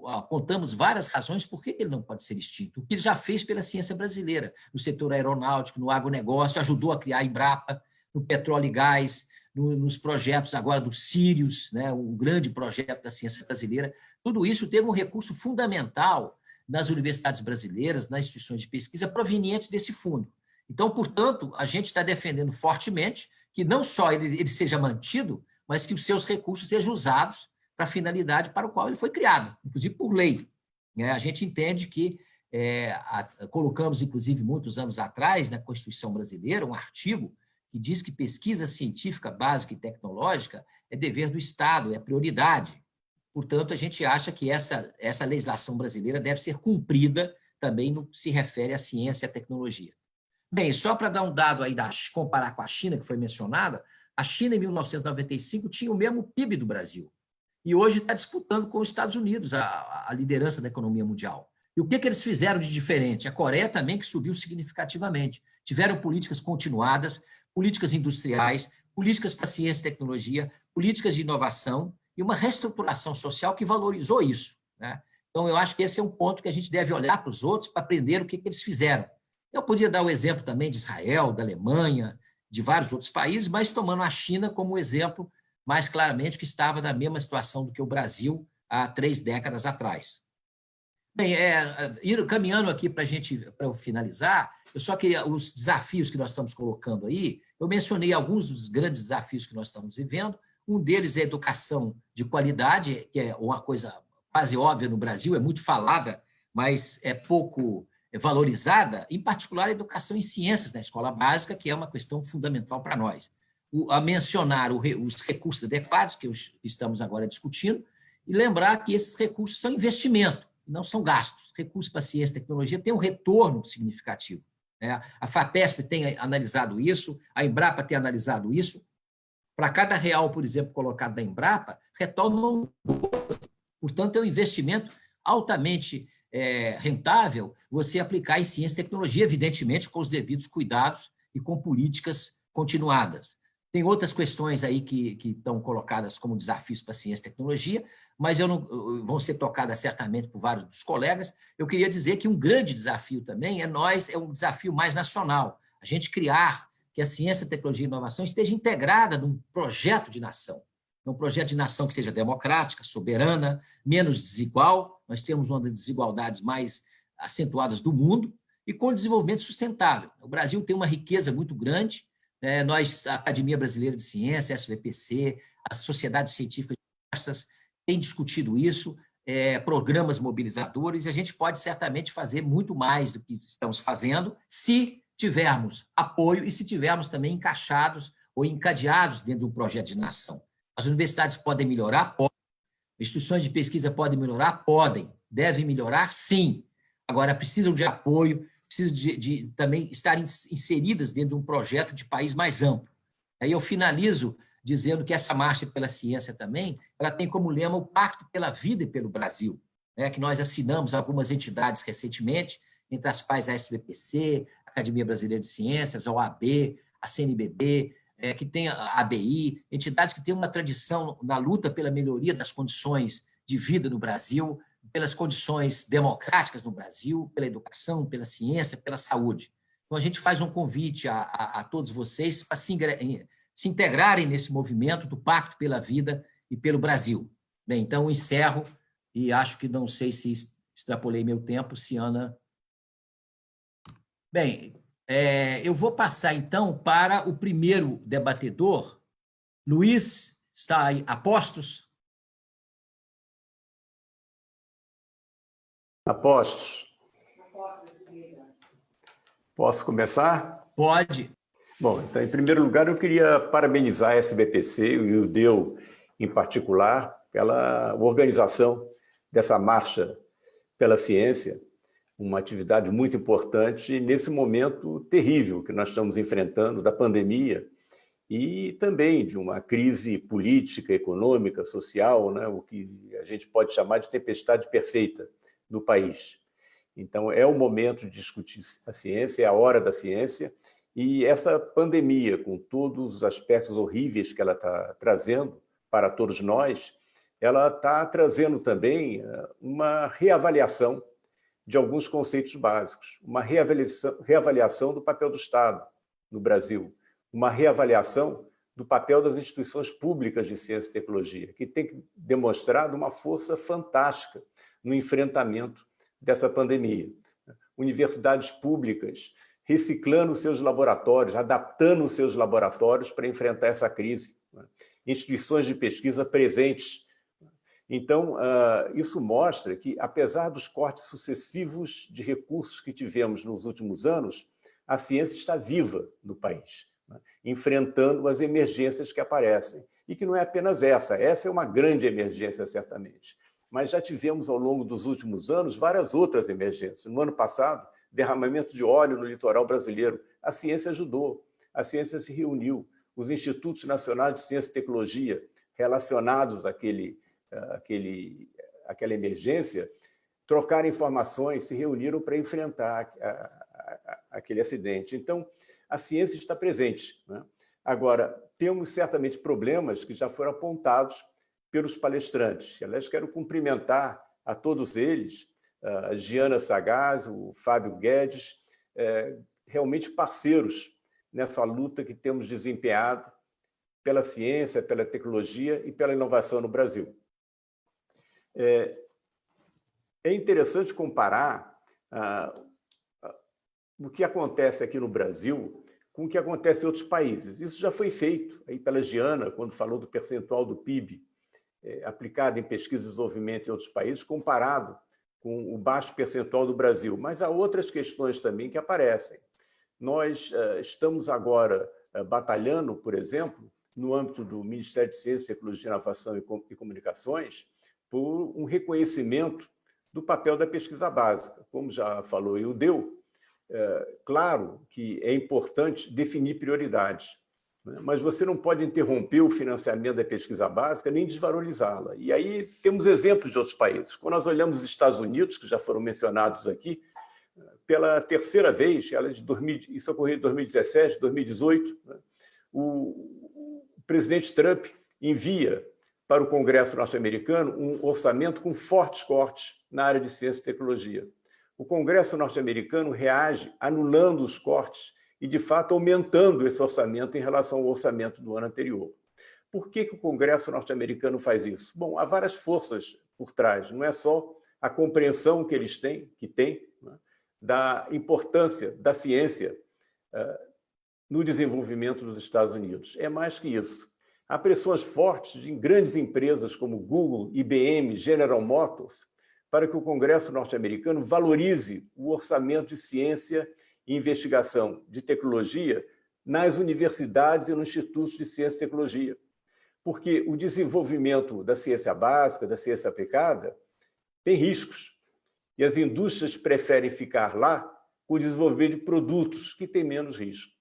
apontamos várias razões por que ele não pode ser extinto. O que ele já fez pela ciência brasileira, no setor aeronáutico, no agronegócio, ajudou a criar a Embrapa, no petróleo e gás, nos projetos agora do Sirius, né, um grande projeto da ciência brasileira. Tudo isso teve um recurso fundamental nas universidades brasileiras, nas instituições de pesquisa provenientes desse fundo. Então, portanto, a gente está defendendo fortemente que não só ele seja mantido, mas que os seus recursos sejam usados para a finalidade para o qual ele foi criado, inclusive por lei. A gente entende que colocamos, inclusive, muitos anos atrás, na Constituição brasileira, um artigo que diz que pesquisa científica básica e tecnológica é dever do Estado, é prioridade. Portanto, a gente acha que essa legislação brasileira deve ser cumprida também no que se refere à ciência e à tecnologia. Bem, só para dar um dado aí, comparar com a China, que foi mencionada, a China, em 1995, tinha o mesmo PIB do Brasil. E hoje está disputando com os Estados Unidos a liderança da economia mundial. E o que eles fizeram de diferente? A Coreia também, que subiu significativamente. Tiveram políticas continuadas, políticas industriais, políticas para ciência e tecnologia, políticas de inovação e uma reestruturação social que valorizou isso, né? Então, eu acho que esse é um ponto que a gente deve olhar para os outros para aprender o que eles fizeram. Eu podia dar o exemplo também de Israel, da Alemanha, de vários outros países, mas tomando a China como exemplo mais claramente, que estava na mesma situação do que o Brasil há 3 décadas atrás. Bem, caminhando aqui para eu finalizar, eu só que os desafios que nós estamos colocando aí, eu mencionei alguns dos grandes desafios que nós estamos vivendo. Um deles é a educação de qualidade, que é uma coisa quase óbvia no Brasil, é muito falada, mas é pouco valorizada, em particular a educação em ciências na escola básica, que é uma questão fundamental para nós. A mencionar os recursos adequados, que estamos agora discutindo, e lembrar que esses recursos são investimento, não são gastos. Recursos para ciência e tecnologia têm um retorno significativo, né? A FAPESP tem analisado isso, a Embrapa tem analisado isso. Para cada real, por exemplo, colocado na Embrapa, retorna 12. Portanto, é um investimento altamente rentável você aplicar em ciência e tecnologia, evidentemente, com os devidos cuidados e com políticas continuadas. Tem outras questões aí que estão colocadas como desafios para a ciência e tecnologia, mas vão ser tocadas certamente por vários dos colegas. Eu queria dizer que um grande desafio também é um desafio mais nacional. A gente criar que a ciência, tecnologia e inovação esteja integrada num projeto de nação. Um projeto de nação que seja democrática, soberana, menos desigual. Nós temos uma das desigualdades mais acentuadas do mundo e com desenvolvimento sustentável. O Brasil tem uma riqueza muito grande. Nós, a Academia Brasileira de Ciência, a SBPC, as sociedades científicas diversas têm discutido isso, programas mobilizadores, e a gente pode certamente fazer muito mais do que estamos fazendo se tivermos apoio e se tivermos também encaixados ou encadeados dentro de um projeto de nação. As universidades podem melhorar? Podem. Instituições de pesquisa podem melhorar? Podem. Devem melhorar? Sim. Agora, precisam de apoio, precisam de também estar inseridas dentro de um projeto de país mais amplo. Aí eu finalizo dizendo que essa marcha pela ciência também, ela tem como lema o Pacto pela Vida e pelo Brasil, né, que nós assinamos algumas entidades recentemente, entre as quais a SBPC, a Academia Brasileira de Ciências, a OAB, a CNBB, que tem a ABI, entidades que têm uma tradição na luta pela melhoria das condições de vida no Brasil, pelas condições democráticas no Brasil, pela educação, pela ciência, pela saúde. Então, a gente faz um convite a todos vocês para se integrarem nesse movimento do Pacto pela Vida e pelo Brasil. Bem, então, eu encerro e acho que não sei se extrapolei meu tempo, se Ana... Bem, eu vou passar, então, para o primeiro debatedor. Luiz, está aí a postos? A postos. Posso começar? Pode. Bom, então, em primeiro lugar, eu queria parabenizar a SBPC e o DEU, em particular, pela organização dessa marcha pela ciência, uma atividade muito importante nesse momento terrível que nós estamos enfrentando da pandemia e também de uma crise política, econômica, social, né, o que a gente pode chamar de tempestade perfeita no país. Então, é o momento de discutir a ciência, é a hora da ciência, e essa pandemia, com todos os aspectos horríveis que ela está trazendo para todos nós, ela está trazendo também uma reavaliação de alguns conceitos básicos, uma reavaliação do papel do Estado no Brasil, uma reavaliação do papel das instituições públicas de ciência e tecnologia, que tem demonstrado uma força fantástica no enfrentamento dessa pandemia. Universidades públicas reciclando seus laboratórios, adaptando seus laboratórios para enfrentar essa crise. Instituições de pesquisa presentes. Então, isso mostra que, apesar dos cortes sucessivos de recursos que tivemos nos últimos anos, a ciência está viva no país, enfrentando as emergências que aparecem. E que não é apenas essa é uma grande emergência, certamente. Mas já tivemos, ao longo dos últimos anos, várias outras emergências. No ano passado, derramamento de óleo no litoral brasileiro. A ciência ajudou, a ciência se reuniu. Os institutos nacionais de ciência e tecnologia relacionados àquela emergência trocaram informações, se reuniram para enfrentar aquele acidente. Então, a ciência está presente, né? Agora, temos certamente problemas que já foram apontados pelos palestrantes. Aliás, quero cumprimentar a todos eles, a Giana Sagaz, o Fábio Guedes, realmente parceiros nessa luta que temos desempenhado pela ciência, pela tecnologia e pela inovação no Brasil. É interessante comparar o que acontece aqui no Brasil com o que acontece em outros países. Isso já foi feito aí pela Giana, quando falou do percentual do PIB aplicado em pesquisa e desenvolvimento em outros países, comparado com o baixo percentual do Brasil. Mas há outras questões também que aparecem. Nós estamos agora batalhando, por exemplo, no âmbito do Ministério de Ciência, Tecnologia, Inovação e Comunicações, por um reconhecimento do papel da pesquisa básica. Como já falou o DEU, claro que é importante definir prioridades, né? Mas você não pode interromper o financiamento da pesquisa básica nem desvalorizá-la. E aí temos exemplos de outros países. Quando nós olhamos os Estados Unidos, que já foram mencionados aqui, pela terceira vez, isso ocorreu em 2017, 2018, né? O presidente Trump envia para o Congresso norte-americano um orçamento com fortes cortes na área de ciência e tecnologia. O Congresso norte-americano reage anulando os cortes e, de fato, aumentando esse orçamento em relação ao orçamento do ano anterior. Por que o Congresso norte-americano faz isso? Bom, há várias forças por trás, não é só a compreensão que eles têm, né, da importância da ciência no desenvolvimento dos Estados Unidos. É mais que isso. Há pressões fortes de grandes empresas como Google, IBM, General Motors, para que o Congresso norte-americano valorize o orçamento de ciência e investigação de tecnologia nas universidades e nos institutos de ciência e tecnologia. Porque o desenvolvimento da ciência básica, da ciência aplicada, tem riscos. E as indústrias preferem ficar lá com o desenvolvimento de produtos que têm menos risco.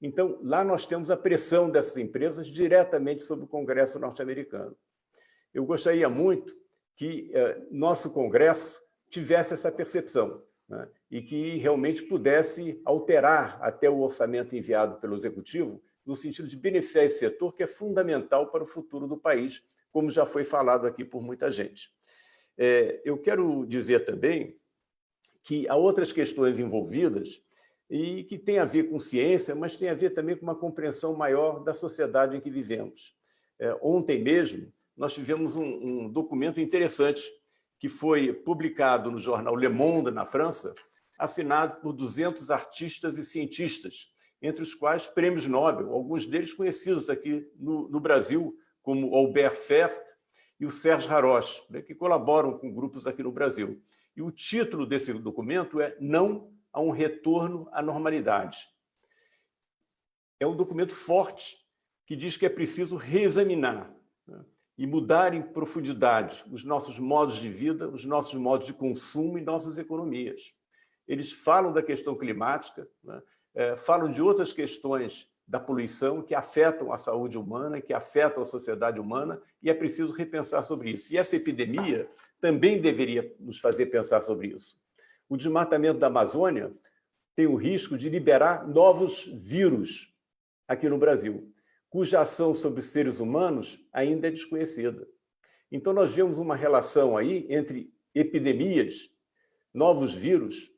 Então, lá nós temos a pressão dessas empresas diretamente sobre o Congresso norte-americano. Eu gostaria muito que nosso Congresso tivesse essa percepção, né, e que realmente pudesse alterar até o orçamento enviado pelo Executivo no sentido de beneficiar esse setor, que é fundamental para o futuro do país, como já foi falado aqui por muita gente. Eu quero dizer também que há outras questões envolvidas e que tem a ver com ciência, mas tem a ver também com uma compreensão maior da sociedade em que vivemos. Ontem mesmo, nós tivemos um documento interessante que foi publicado no jornal Le Monde, na França, assinado por 200 artistas e cientistas, entre os quais prêmios Nobel, alguns deles conhecidos aqui no Brasil, como Albert Fert e o Serge Haroche, né, que colaboram com grupos aqui no Brasil. E o título desse documento é Não a um retorno à normalidade. É um documento forte que diz que é preciso reexaminar, né, e mudar em profundidade os nossos modos de vida, os nossos modos de consumo e nossas economias. Eles falam da questão climática, né, falam de outras questões da poluição que afetam a saúde humana, que afetam a sociedade humana, e é preciso repensar sobre isso. E essa epidemia também deveria nos fazer pensar sobre isso. O desmatamento da Amazônia tem o risco de liberar novos vírus aqui no Brasil, cuja ação sobre seres humanos ainda é desconhecida. Então, nós vemos uma relação aí entre epidemias, novos vírus,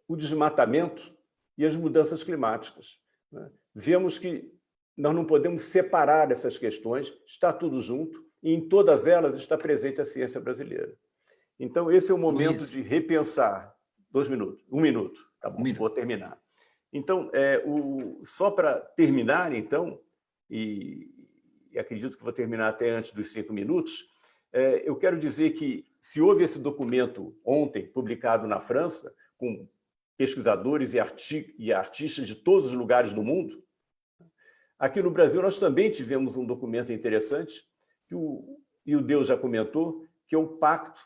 o desmatamento e as mudanças climáticas, né? Vemos que nós não podemos separar essas questões, está tudo junto, e em todas elas está presente a ciência brasileira. Então, esse é o momento Luiz. de repensar. 2 minutos, 1 minuto, tá bom, vou terminar. Então, só para terminar, então, e acredito que vou terminar até antes dos 5 minutos, eu quero dizer que, se houve esse documento ontem, publicado na França, com pesquisadores e artistas de todos os lugares do mundo, aqui no Brasil nós também tivemos um documento interessante, que o Deus já comentou, que é o Pacto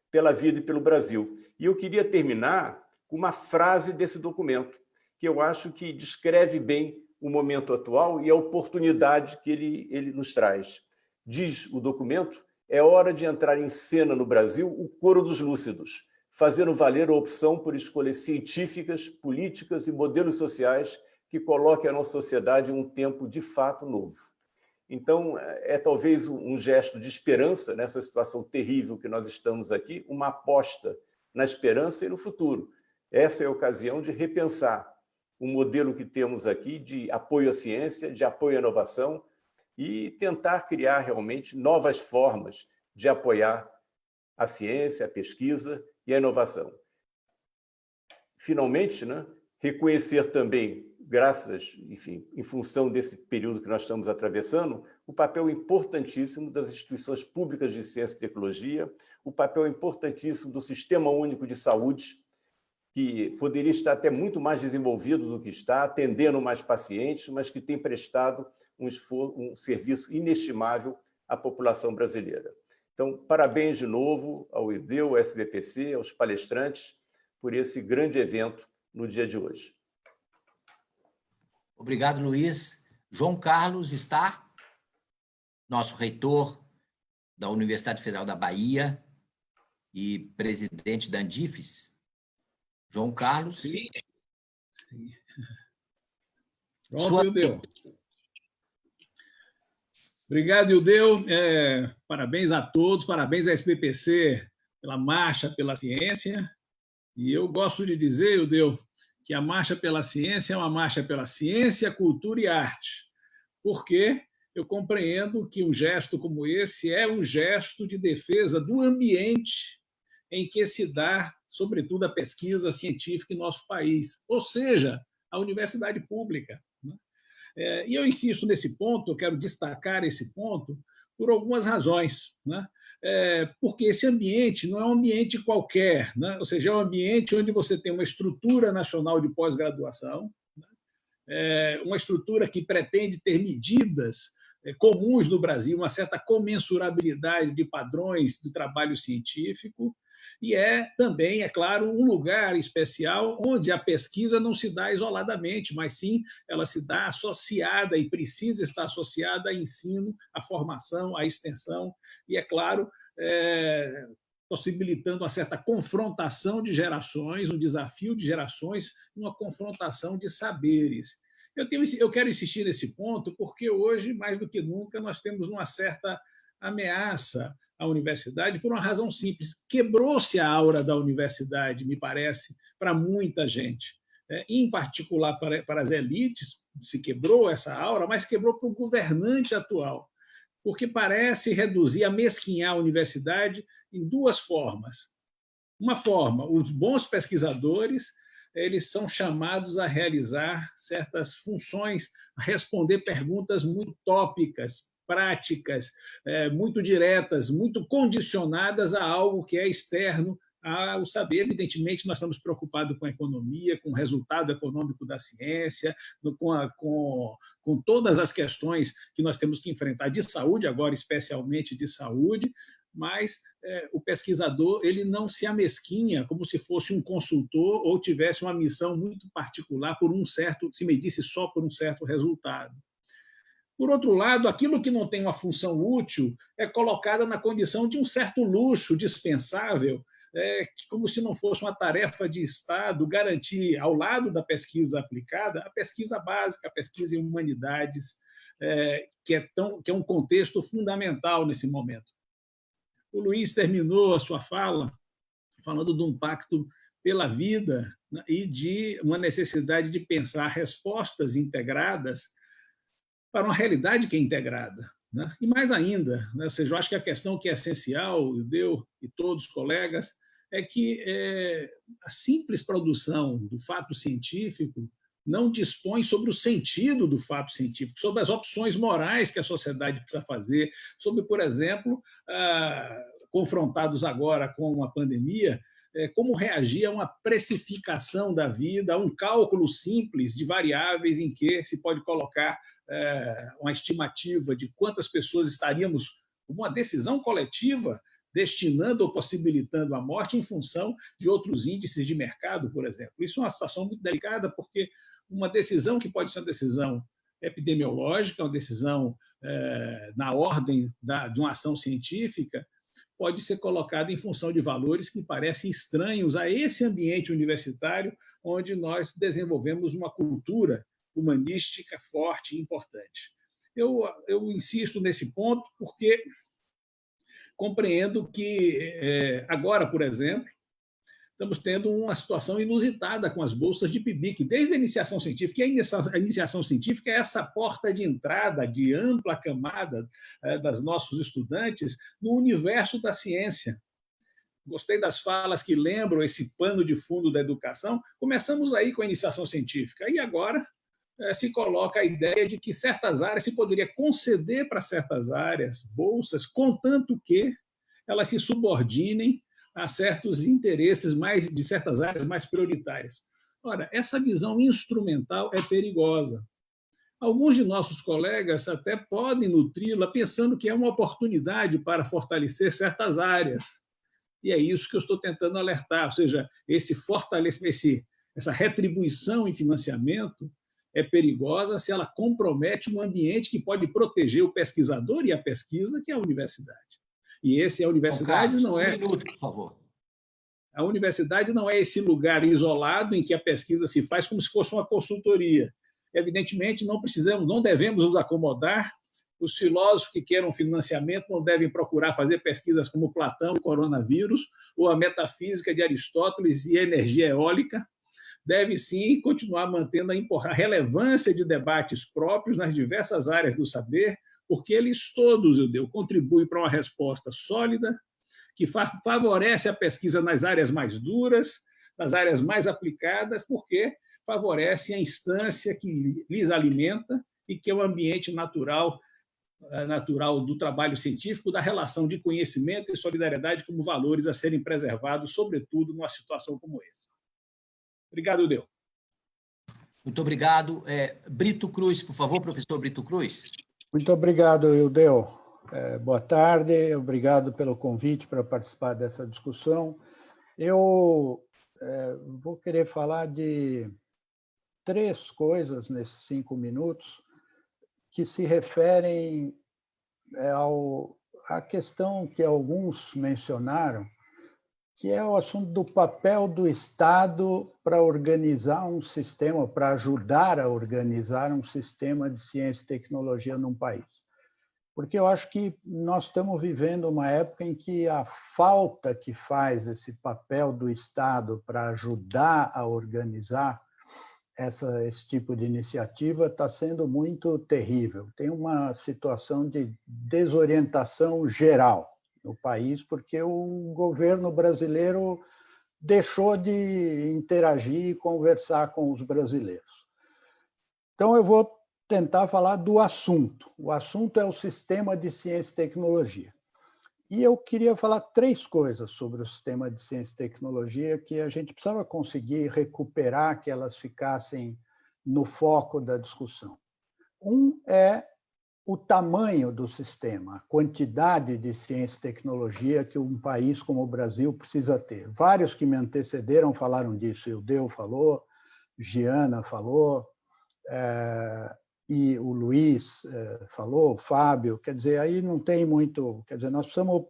pela Vida e pelo Brasil. E eu queria terminar com uma frase desse documento, que eu acho que descreve bem o momento atual e a oportunidade que ele nos traz. Diz o documento: é hora de entrar em cena no Brasil o coro dos lúcidos, fazendo valer a opção por escolhas científicas, políticas e modelos sociais que coloquem a nossa sociedade em um tempo de fato novo. Então, é talvez um gesto de esperança nessa situação terrível que nós estamos aqui, uma aposta na esperança e no futuro. Essa é a ocasião de repensar o modelo que temos aqui de apoio à ciência, de apoio à inovação e tentar criar realmente novas formas de apoiar a ciência, a pesquisa e a inovação. Finalmente, né, reconhecer também, graças, enfim, em função desse período que nós estamos atravessando, o papel importantíssimo das instituições públicas de ciência e tecnologia, o papel importantíssimo do Sistema Único de Saúde, que poderia estar até muito mais desenvolvido do que está, atendendo mais pacientes, mas que tem prestado um serviço inestimável à população brasileira. Então, parabéns de novo ao IDEU, ao SBPC, aos palestrantes, por esse grande evento no dia de hoje. Obrigado, Luiz. João Carlos está, nosso reitor da Universidade Federal da Bahia e presidente da Andifes. João Carlos. Sim. Pronto, Ildeu. Obrigado, Ildeu. Parabéns a todos, parabéns à SBPC pela Marcha pela Ciência. E eu gosto de dizer, Ildeu, que a Marcha pela Ciência é uma marcha pela ciência, cultura e arte, porque eu compreendo que um gesto como esse é um gesto de defesa do ambiente em que se dá, sobretudo, a pesquisa científica em nosso país, ou seja, a universidade pública. E eu insisto nesse ponto, eu quero destacar esse ponto por algumas razões, né? Porque esse ambiente não é um ambiente qualquer, né? Ou seja, é um ambiente onde você tem uma estrutura nacional de pós-graduação, né? Uma estrutura que pretende ter medidas comuns no Brasil, uma certa comensurabilidade de padrões de trabalho científico, e também, é claro, um lugar especial onde a pesquisa não se dá isoladamente, mas sim ela se dá associada e precisa estar associada a ensino, à formação, à extensão, e, é claro, possibilitando uma certa confrontação de gerações, um desafio de gerações, uma confrontação de saberes. Eu quero insistir nesse ponto porque hoje, mais do que nunca, nós temos uma certa ameaça à universidade por uma razão simples. Quebrou-se a aura da universidade, me parece, para muita gente. em particular para as elites, se quebrou essa aura, mas quebrou para o governante atual, porque parece reduzir, amesquinhar a universidade em duas formas. Uma forma, os bons pesquisadores eles são chamados a realizar certas funções, a responder perguntas muito tópicas, práticas, muito diretas, muito condicionadas a algo que é externo ao saber. Evidentemente, nós estamos preocupados com a economia, com o resultado econômico da ciência, com todas as questões que nós temos que enfrentar de saúde, agora especialmente de saúde, mas o pesquisador ele não se amesquinha como se fosse um consultor ou tivesse uma missão muito particular por um certo, se medisse só por um certo resultado. Por outro lado, aquilo que não tem uma função útil é colocado na condição de um certo luxo dispensável, como se não fosse uma tarefa de Estado garantir, ao lado da pesquisa aplicada, a pesquisa básica, a pesquisa em humanidades, que é um contexto fundamental nesse momento. O Luiz terminou a sua fala falando de um pacto pela vida, né, e de uma necessidade de pensar respostas integradas para uma realidade que é integrada. Né? E mais ainda, né, ou seja, eu acho que a questão que é essencial, eu e todos os colegas, é que a simples produção do fato científico não dispõe sobre o sentido do fato científico, sobre as opções morais que a sociedade precisa fazer, sobre, por exemplo, confrontados agora com a pandemia, como reagir a uma precificação da vida, a um cálculo simples de variáveis em que se pode colocar uma estimativa de quantas pessoas estaríamos, uma decisão coletiva, destinando ou possibilitando a morte em função de outros índices de mercado, por exemplo. Isso é uma situação muito delicada, porque uma decisão que pode ser uma decisão epidemiológica, uma decisão na ordem de uma ação científica, pode ser colocada em função de valores que parecem estranhos a esse ambiente universitário, onde nós desenvolvemos uma cultura humanística forte e importante. Eu insisto nesse ponto porque compreendo que agora, por exemplo, estamos tendo uma situação inusitada com as bolsas de PIBIC, desde a iniciação científica. E a iniciação científica é essa porta de entrada de ampla camada dos nossos estudantes no universo da ciência. Gostei das falas que lembram esse pano de fundo da educação. Começamos aí com a iniciação científica e agora se coloca a ideia de que certas áreas se poderia conceder para certas áreas bolsas, contanto que elas se subordinem a certos interesses de certas áreas mais prioritárias. Ora, essa visão instrumental é perigosa. Alguns de nossos colegas até podem nutri-la pensando que é uma oportunidade para fortalecer certas áreas. E é isso que eu estou tentando alertar, ou seja, esse fortalecimento, essa retribuição em financiamento é perigosa se ela compromete um ambiente que pode proteger o pesquisador e a pesquisa, que é a universidade. E a universidade Carlos, não é... Um minuto, por favor. A universidade não é esse lugar isolado em que a pesquisa se faz como se fosse uma consultoria. Evidentemente, não devemos nos acomodar. Os filósofos que queiram financiamento não devem procurar fazer pesquisas como Platão e coronavírus, ou a metafísica de Aristóteles e a energia eólica. Deve, sim, continuar mantendo a relevância de debates próprios nas diversas áreas do saber, porque eles todos, contribuem para uma resposta sólida, que favorece a pesquisa nas áreas mais duras, nas áreas mais aplicadas, porque favorece a instância que lhes alimenta e que é o ambiente natural do trabalho científico, da relação de conhecimento e solidariedade como valores a serem preservados, sobretudo numa situação como essa. Obrigado, Eudeu. Muito obrigado. Brito Cruz, por favor, professor Brito Cruz. Muito obrigado, Eudeu. Boa tarde, obrigado pelo convite para participar dessa discussão. Eu vou querer falar de 3 coisas nesses 5 minutos que se referem à questão que alguns mencionaram, que é o assunto do papel do Estado para organizar um sistema, para ajudar a organizar um sistema de ciência e tecnologia num país. Porque eu acho que nós estamos vivendo uma época em que a falta que faz esse papel do Estado para ajudar a organizar esse tipo de iniciativa está sendo muito terrível. Tem uma situação de desorientação geral no país, porque o governo brasileiro deixou de interagir e conversar com os brasileiros. Então, eu vou tentar falar do assunto. O assunto é o sistema de ciência e tecnologia. E eu queria falar 3 coisas sobre o sistema de ciência e tecnologia que a gente precisava conseguir recuperar, que elas ficassem no foco da discussão. Um é o tamanho do sistema, a quantidade de ciência e tecnologia que um país como o Brasil precisa ter. Vários que me antecederam falaram disso, Eudeu falou, Giana falou, e o Luiz falou, o Fábio, quer dizer, aí não tem muito, quer dizer, nós precisamos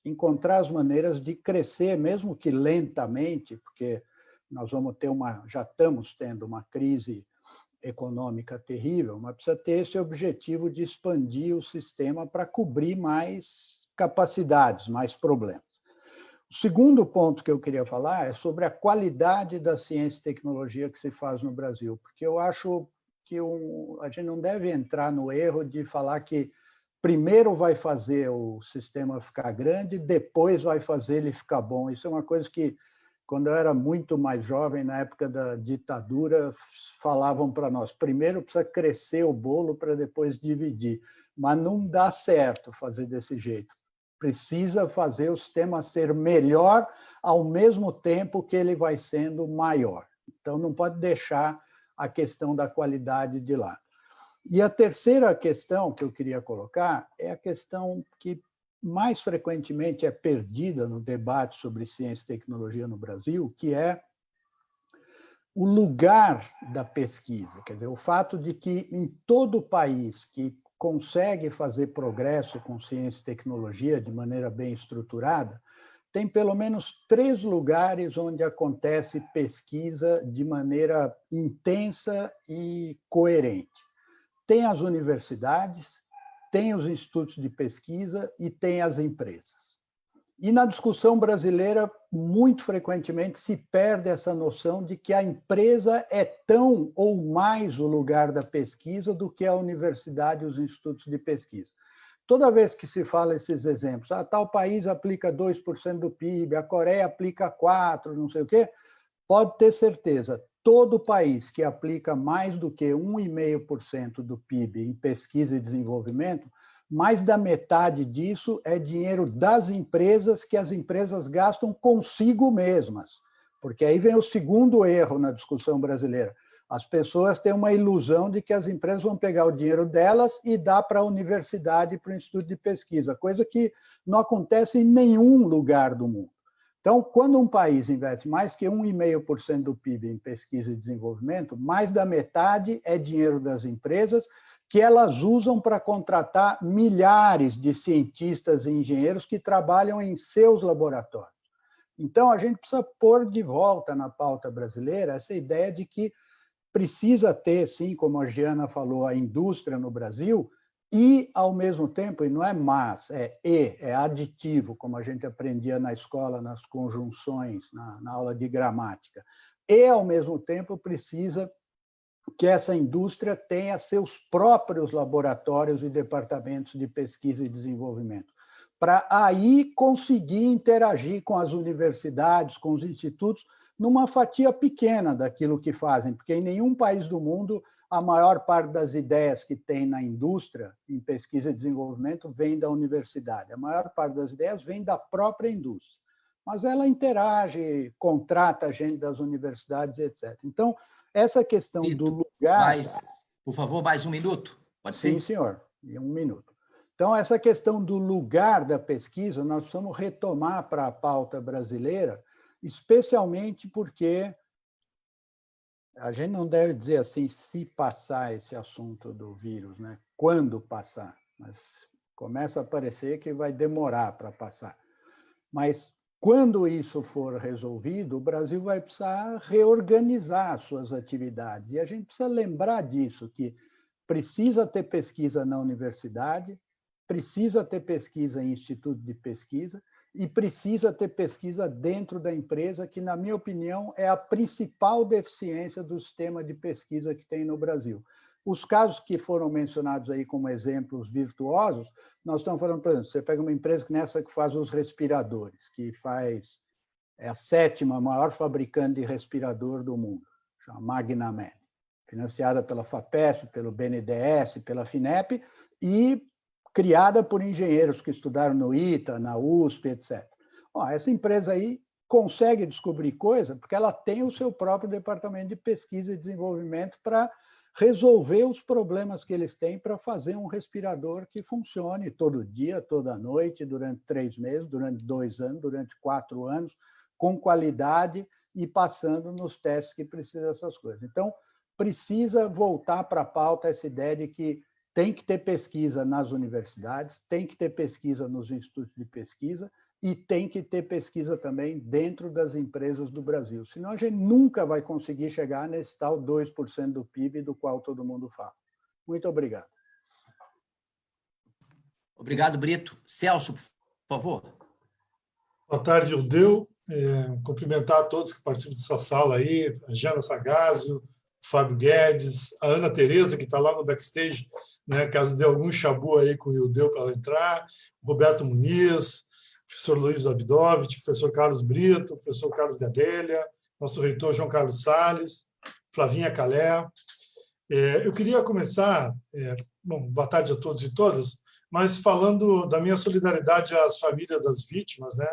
encontrar as maneiras de crescer, mesmo que lentamente, porque nós vamos ter já estamos tendo uma crise econômica terrível, mas precisa ter esse objetivo de expandir o sistema para cobrir mais capacidades, mais problemas. O segundo ponto que eu queria falar é sobre a qualidade da ciência e tecnologia que se faz no Brasil, porque eu acho que a gente não deve entrar no erro de falar que primeiro vai fazer o sistema ficar grande, depois vai fazer ele ficar bom. Isso é uma coisa que, quando eu era muito mais jovem, na época da ditadura, falavam para nós, primeiro precisa crescer o bolo para depois dividir. Mas não dá certo fazer desse jeito. Precisa fazer o sistema ser melhor ao mesmo tempo que ele vai sendo maior. Então, não pode deixar a questão da qualidade de lado. E a terceira questão que eu queria colocar é a questão que mais frequentemente é perdida no debate sobre ciência e tecnologia no Brasil, que é o lugar da pesquisa. Quer dizer, o fato de que em todo país que consegue fazer progresso com ciência e tecnologia de maneira bem estruturada, tem pelo menos 3 lugares onde acontece pesquisa de maneira intensa e coerente. Tem as universidades, tem os institutos de pesquisa e tem as empresas. E na discussão brasileira, muito frequentemente se perde essa noção de que a empresa é tão ou mais o lugar da pesquisa do que a universidade e os institutos de pesquisa. Toda vez que se fala esses exemplos, tal país aplica 2% do PIB, a Coreia aplica 4%, não sei o quê, pode ter certeza, todo país que aplica mais do que 1,5% do PIB em pesquisa e desenvolvimento, mais da metade disso é dinheiro das empresas que as empresas gastam consigo mesmas. Porque aí vem o segundo erro na discussão brasileira. As pessoas têm uma ilusão de que as empresas vão pegar o dinheiro delas e dar para a universidade e para o instituto de pesquisa, coisa que não acontece em nenhum lugar do mundo. Então, quando um país investe mais que 1,5% do PIB em pesquisa e desenvolvimento, mais da metade é dinheiro das empresas que elas usam para contratar milhares de cientistas e engenheiros que trabalham em seus laboratórios. Então, a gente precisa pôr de volta na pauta brasileira essa ideia de que precisa ter, sim, como a Giana falou, a indústria no Brasil e, ao mesmo tempo, e não é mas, é aditivo, como a gente aprendia na escola, nas conjunções, na aula de gramática. E, ao mesmo tempo, precisa que essa indústria tenha seus próprios laboratórios e departamentos de pesquisa e desenvolvimento, para aí conseguir interagir com as universidades, com os institutos, numa fatia pequena daquilo que fazem, porque em nenhum país do mundo a maior parte das ideias que tem na indústria, em pesquisa e desenvolvimento, vem da universidade. A maior parte das ideias vem da própria indústria. Mas ela interage, contrata gente das universidades, etc. Então, essa questão do lugar... Por favor, mais 1 minuto, pode ser? Sim, senhor, em 1 minuto. Então, essa questão do lugar da pesquisa, nós precisamos retomar para a pauta brasileira, especialmente porque a gente não deve dizer assim, se passar esse assunto do vírus, né? Quando passar, mas começa a parecer que vai demorar para passar. Mas quando isso for resolvido, o Brasil vai precisar reorganizar suas atividades. E a gente precisa lembrar disso, que precisa ter pesquisa na universidade, precisa ter pesquisa em instituto de pesquisa, e precisa ter pesquisa dentro da empresa, que, na minha opinião, é a principal deficiência do sistema de pesquisa que tem no Brasil. Os casos que foram mencionados aí como exemplos virtuosos, nós estamos falando, por exemplo, você pega uma empresa que nessa que faz os respiradores, que é a 7ª maior fabricante de respirador do mundo, chama Magnamed, financiada pela FAPESP, pelo BNDES, pela FINEP, e criada por engenheiros que estudaram no ITA, na USP, etc. Bom, essa empresa aí consegue descobrir coisa porque ela tem o seu próprio departamento de pesquisa e desenvolvimento para resolver os problemas que eles têm para fazer um respirador que funcione todo dia, toda noite, durante 3 meses, durante 2 anos, durante 4 anos, com qualidade e passando nos testes que precisa dessas coisas. Então, precisa voltar para a pauta essa ideia de que tem que ter pesquisa nas universidades, tem que ter pesquisa nos institutos de pesquisa e tem que ter pesquisa também dentro das empresas do Brasil. Senão a gente nunca vai conseguir chegar nesse tal 2% do PIB do qual todo mundo fala. Muito obrigado. Obrigado, Brito. Celso, por favor. Boa tarde, Eudeu. Cumprimentar a todos que participam dessa sala aí, a Jana Sagazio, Fábio Guedes, a Ana Tereza, que está lá no backstage, né, caso dê algum chabu aí com o Eudeu para ela entrar, Roberto Muniz, professor Luiz Abdovich, professor Carlos Brito, professor Carlos Gadelha, nosso reitor João Carlos Salles, Flavinha Calé. Eu queria começar, boa tarde a todos e todas, mas falando da minha solidariedade às famílias das vítimas, né,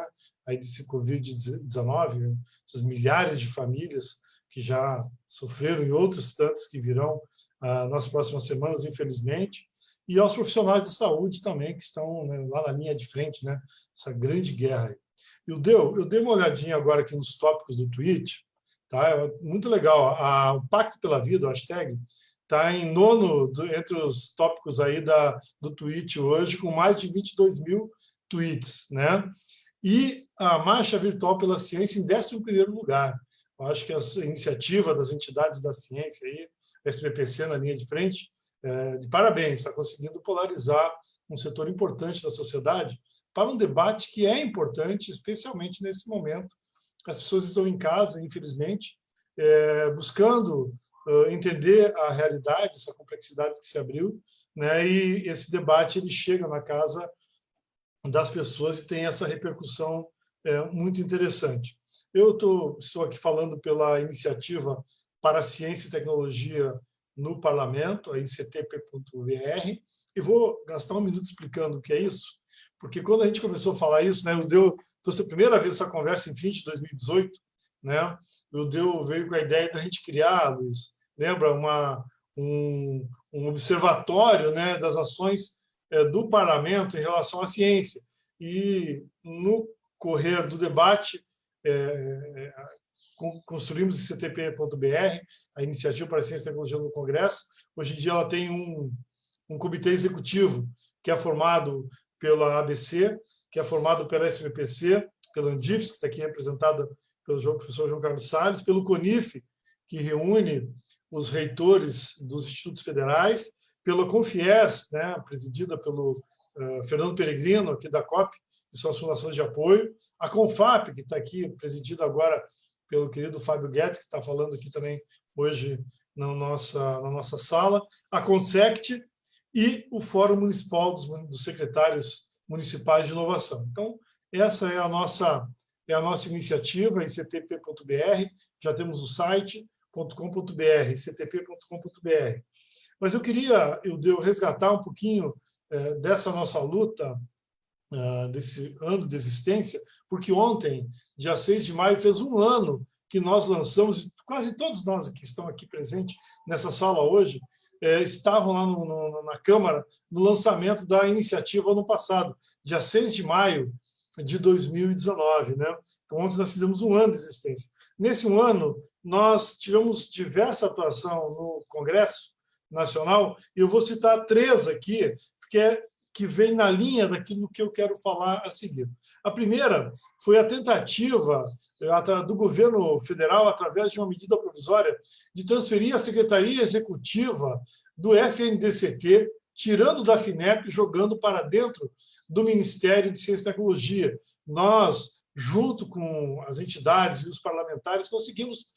aí desse Covid-19, essas milhares de famílias que já sofreram e outros tantos que virão nas próximas semanas, infelizmente, e aos profissionais de saúde também, que estão, né, lá na linha de frente, né, essa grande guerra. Eu dei uma olhadinha agora aqui nos tópicos do tweet, tá? É muito legal. O Pacto pela Vida, o hashtag, está em 9º entre os tópicos aí do tweet hoje, com mais de 22 mil tweets, né? E a Marcha Virtual pela Ciência em 11º lugar. Eu acho que a iniciativa das entidades da ciência, aí, a SBPC na linha de frente, de parabéns, está conseguindo polarizar um setor importante da sociedade para um debate que é importante, especialmente nesse momento. As pessoas estão em casa, infelizmente, buscando entender a realidade, essa complexidade que se abriu, né? E esse debate ele chega na casa das pessoas e tem essa repercussão muito interessante. Eu estou aqui falando pela iniciativa para a Ciência e Tecnologia no Parlamento, a ICTP.br, e vou gastar um minuto explicando o que é isso, porque quando a gente começou a falar isso, né, trouxe a primeira vez essa conversa em fim de 2018, né, o Eudeu veio com a ideia da gente criar, Luiz, lembra, um observatório, né, das ações do Parlamento em relação à ciência. E, no correr do debate, construímos o ICTP.br, a Iniciativa para a Ciência e Tecnologia no Congresso. Hoje em dia ela tem um comitê executivo que é formado pela ABC, que é formado pela SBPC, pela Andifes, que está aqui representada pelo professor João Carlos Salles, pelo CONIF, que reúne os reitores dos institutos federais, pela Confies, né, presidida pelo Fernando Peregrino, aqui da COP, que são as fundações de apoio, a CONFAP, que está aqui, presidida agora pelo querido Fábio Guedes, que está falando aqui também hoje na nossa sala, a CONSECT e o Fórum Municipal dos Secretários Municipais de Inovação. Então, essa é a nossa iniciativa, ictp.br, já temos o site .com.br, ictp.com.br. Mas eu queria, resgatar um pouquinho dessa nossa luta, desse ano de existência, porque ontem, dia 6 de maio, fez um ano que nós lançamos, quase todos nós que estão aqui presentes nessa sala hoje, estavam lá na Câmara no lançamento da iniciativa ano passado, dia 6 de maio de 2019. Né? Então, ontem nós fizemos um ano de existência. Nesse um ano, nós tivemos diversa atuação no Congresso Nacional, e eu vou citar 3 aqui, que vem na linha daquilo que eu quero falar a seguir. A primeira foi a tentativa do governo federal, através de uma medida provisória, de transferir a Secretaria Executiva do FNDCT tirando da FINEP e jogando para dentro do Ministério de Ciência e Tecnologia. Nós, junto com as entidades e os parlamentares, conseguimos,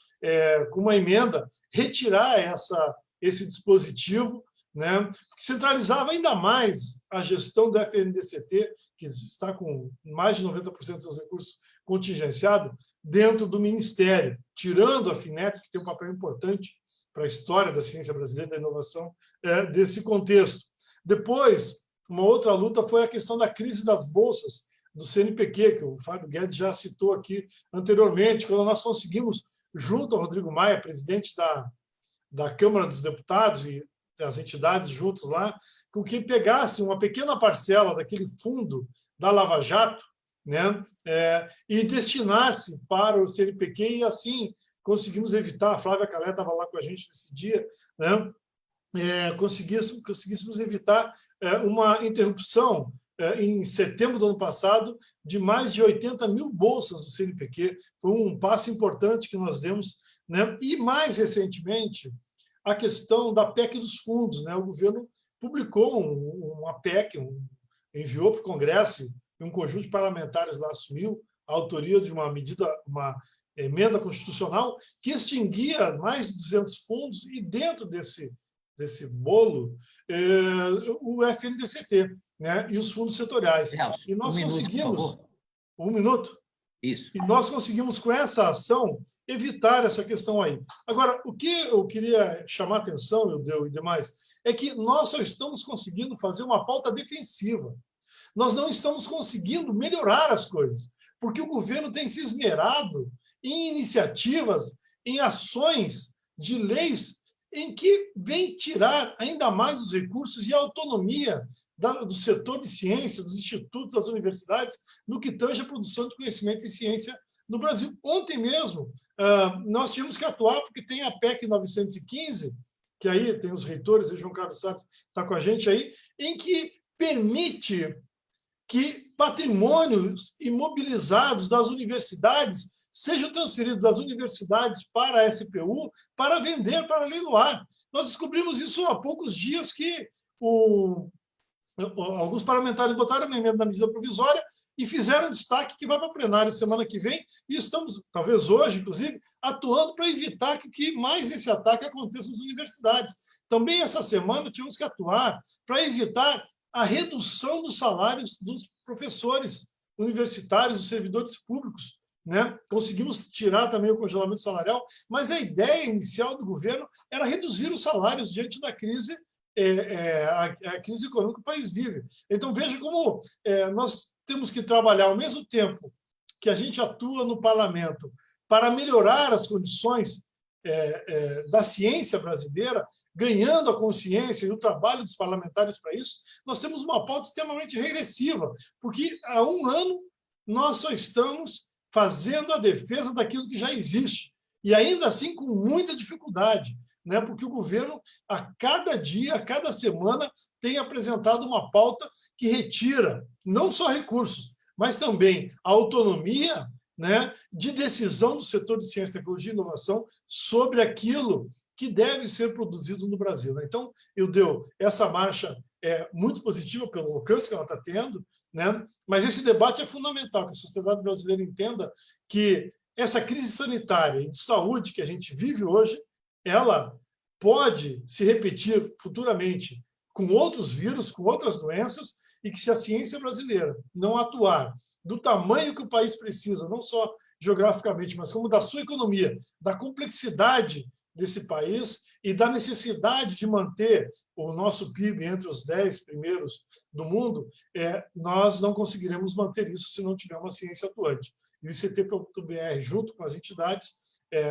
com uma emenda, retirar esse dispositivo, né, que centralizava ainda mais a gestão do FNDCT, que está com mais de 90% dos seus recursos contingenciados, dentro do Ministério, tirando a FINEP, que tem um papel importante para a história da ciência brasileira, da inovação, desse contexto. Depois, uma outra luta foi a questão da crise das bolsas do CNPq, que o Fábio Guedes já citou aqui anteriormente, quando nós conseguimos, junto ao Rodrigo Maia, presidente da Câmara dos Deputados e das entidades juntos lá, com que pegasse uma pequena parcela daquele fundo da Lava Jato, né, e destinasse para o CNPq, e assim conseguimos evitar, a Flávia Calé estava lá com a gente nesse dia, né, conseguíssemos evitar uma interrupção em setembro do ano passado de mais de 80 mil bolsas do CNPq. Foi um passo importante que nós demos, né? E, mais recentemente, a questão da PEC dos fundos, né? O governo publicou uma PEC, enviou para o Congresso, e um conjunto de parlamentares lá assumiu a autoria de uma medida, uma emenda constitucional que extinguia mais de 200 fundos, e dentro desse bolo o FNDCT, né, e os fundos setoriais. Celso, E nós conseguimos... por favor. Um minuto? Isso. E nós conseguimos, com essa ação, evitar essa questão aí. Agora, o que eu queria chamar a atenção, Eudeu e demais, é que nós só estamos conseguindo fazer uma pauta defensiva. Nós não estamos conseguindo melhorar as coisas, porque o governo tem se esmerado em iniciativas, em ações de leis em que vem tirar ainda mais os recursos e a autonomia do setor de ciência, dos institutos, das universidades, no que tange a produção de conhecimento em ciência no Brasil. Ontem mesmo, nós tínhamos que atuar, porque tem a PEC 915, que aí tem os reitores, e João Carlos Salles está com a gente aí, em que permite que patrimônios imobilizados das universidades sejam transferidos às universidades para a SPU, para vender, para leiloar. Nós descobrimos isso há poucos dias, que alguns parlamentares botaram uma emenda na medida provisória e fizeram destaque que vai para o plenário semana que vem, e estamos, talvez hoje, inclusive, atuando para evitar que mais esse ataque aconteça nas universidades. Também essa semana tínhamos que atuar para evitar a redução dos salários dos professores universitários, dos servidores públicos, né? Conseguimos tirar também o congelamento salarial, mas a ideia inicial do governo era reduzir os salários diante da crise, a crise econômica que o país vive. Então, veja como nós temos que trabalhar ao mesmo tempo que a gente atua no parlamento para melhorar as condições da ciência brasileira, ganhando a consciência e o trabalho dos parlamentares para isso. Nós temos uma pauta extremamente regressiva, porque há um ano nós só estamos fazendo a defesa daquilo que já existe, e ainda assim com muita dificuldade, né? Porque o governo, a cada dia, a cada semana, tem apresentado uma pauta que retira não só recursos, mas também a autonomia, né, de decisão do setor de ciência, tecnologia e inovação sobre aquilo que deve ser produzido no Brasil, né? Então, Eudeu, essa marcha é muito positiva pelo alcance que ela está tendo, né? Mas esse debate é fundamental, que a sociedade brasileira entenda que essa crise sanitária e de saúde que a gente vive hoje, ela pode se repetir futuramente com outros vírus, com outras doenças, e que se a ciência brasileira não atuar do tamanho que o país precisa, não só geograficamente, mas como da sua economia, da complexidade desse país e da necessidade de manter o nosso PIB entre os 10 primeiros do mundo, nós não conseguiremos manter isso se não tiver uma ciência atuante. E o ICT.br, junto com as entidades,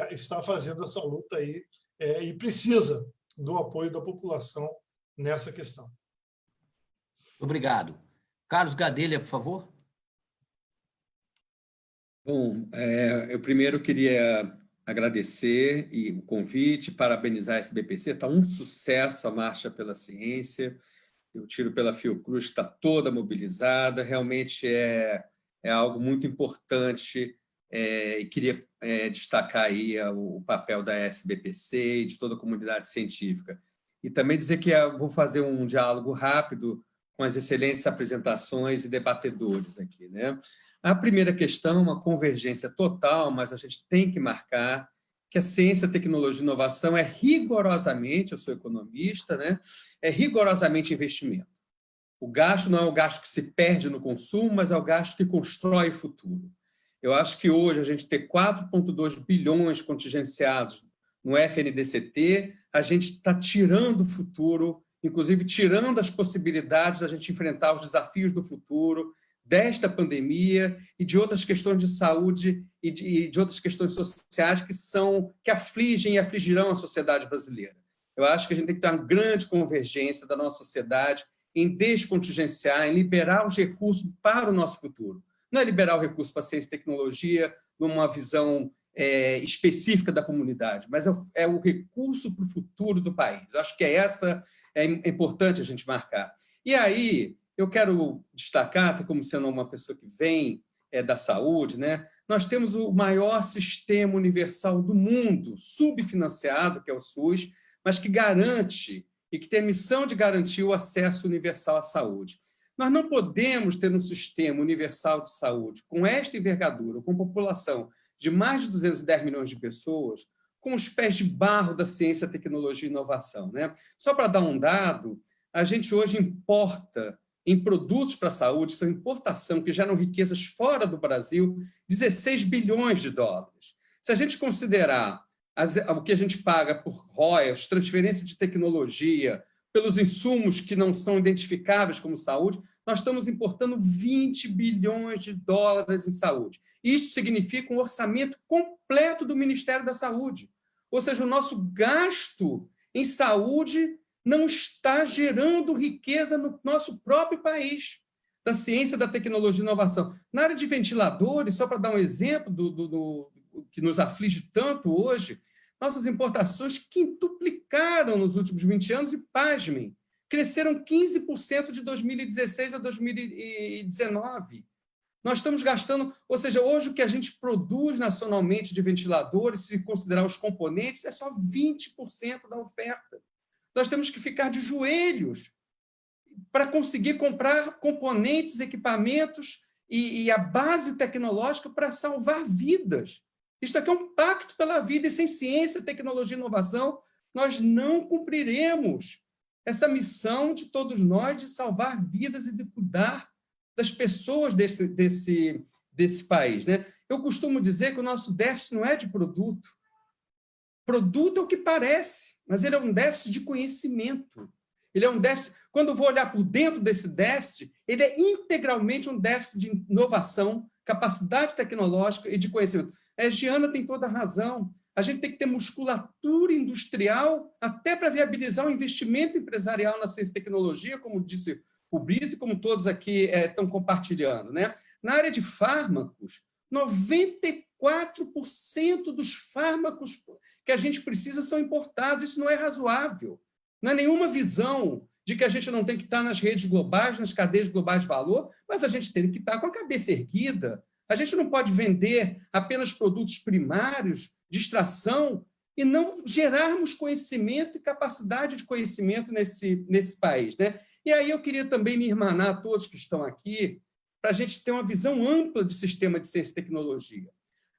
está fazendo essa luta aí e precisa do apoio da população nessa questão. Obrigado. Carlos Gadelha, por favor. Bom, eu primeiro queria agradecer o convite, parabenizar a SBPC. Está um sucesso a Marcha pela Ciência. O Tiro pela Fiocruz está toda mobilizada. Realmente é algo muito importante, e queria destacar aí o papel da SBPC e de toda a comunidade científica. e também dizer que vou fazer um diálogo rápido com as excelentes apresentações e debatedores aqui, né? A primeira questão, uma convergência total, mas a gente tem que marcar que a ciência, tecnologia e inovação é rigorosamente, eu sou economista, né? É rigorosamente investimento. O gasto não é o gasto que se perde no consumo, mas é o gasto que constrói o futuro. Eu acho que hoje a gente ter 4,2 bilhões contingenciados no FNDCT, a gente está tirando o futuro, inclusive tirando as possibilidades da gente enfrentar os desafios do futuro, desta pandemia e de outras questões de saúde e de outras questões sociais que afligem e afligirão a sociedade brasileira. Eu acho que a gente tem que ter uma grande convergência da nossa sociedade em descontingenciar, em liberar os recursos para o nosso futuro. Não é liberar o recurso para a ciência e tecnologia numa visão específica da comunidade, mas é o recurso para o futuro do país. Eu acho que é importante a gente marcar. E aí, eu quero destacar, como sendo uma pessoa que vem da saúde, né? Nós temos o maior sistema universal do mundo, subfinanciado, que é o SUS, mas que garante e que tem a missão de garantir o acesso universal à saúde. Nós não podemos ter um sistema universal de saúde com esta envergadura, com população de mais de 210 milhões de pessoas, com os pés de barro da ciência, tecnologia e inovação, né? Só para dar um dado, a gente hoje importa em produtos para a saúde, são importação, que geram riquezas fora do Brasil, 16 bilhões de dólares. Se a gente considerar o que a gente paga por royalties, transferência de tecnologia, pelos insumos que não são identificáveis como saúde, nós estamos importando 20 bilhões de dólares em saúde. Isso significa um orçamento completo do Ministério da Saúde. Ou seja, o nosso gasto em saúde não está gerando riqueza no nosso próprio país, da ciência, da tecnologia e inovação. Na área de ventiladores, só para dar um exemplo do que nos aflige tanto hoje, nossas importações quintuplicaram nos últimos 20 anos e, pasmem, cresceram 15% de 2016 a 2019. Nós estamos gastando, ou seja, hoje o que a gente produz nacionalmente de ventiladores, se considerar os componentes, é só 20% da oferta. Nós temos que ficar de joelhos para conseguir comprar componentes, equipamentos e a base tecnológica para salvar vidas. Isto aqui é um pacto pela vida, e sem ciência, tecnologia e inovação, nós não cumpriremos essa missão de todos nós de salvar vidas e de cuidar das pessoas desse país, né? Eu costumo dizer que o nosso déficit não é de produto. Produto é o que parece, mas ele é um déficit de conhecimento. Ele é um déficit, quando eu vou olhar por dentro desse déficit, ele é integralmente um déficit de inovação, capacidade tecnológica e de conhecimento. A Giana tem toda a razão. A gente tem que ter musculatura industrial até para viabilizar o investimento empresarial na ciência e tecnologia, como disse o Brito e como todos aqui estão compartilhando, né? Na área de fármacos, 94% dos fármacos que a gente precisa são importados. Isso não é razoável. Não é nenhuma visão de que a gente não tem que estar nas redes globais, nas cadeias globais de valor, mas a gente tem que estar com a cabeça erguida. A gente não pode vender apenas produtos primários de extração e não gerarmos conhecimento e capacidade de conhecimento nesse país, né? E aí eu queria também me irmanar a todos que estão aqui para a gente ter uma visão ampla de sistema de ciência e tecnologia.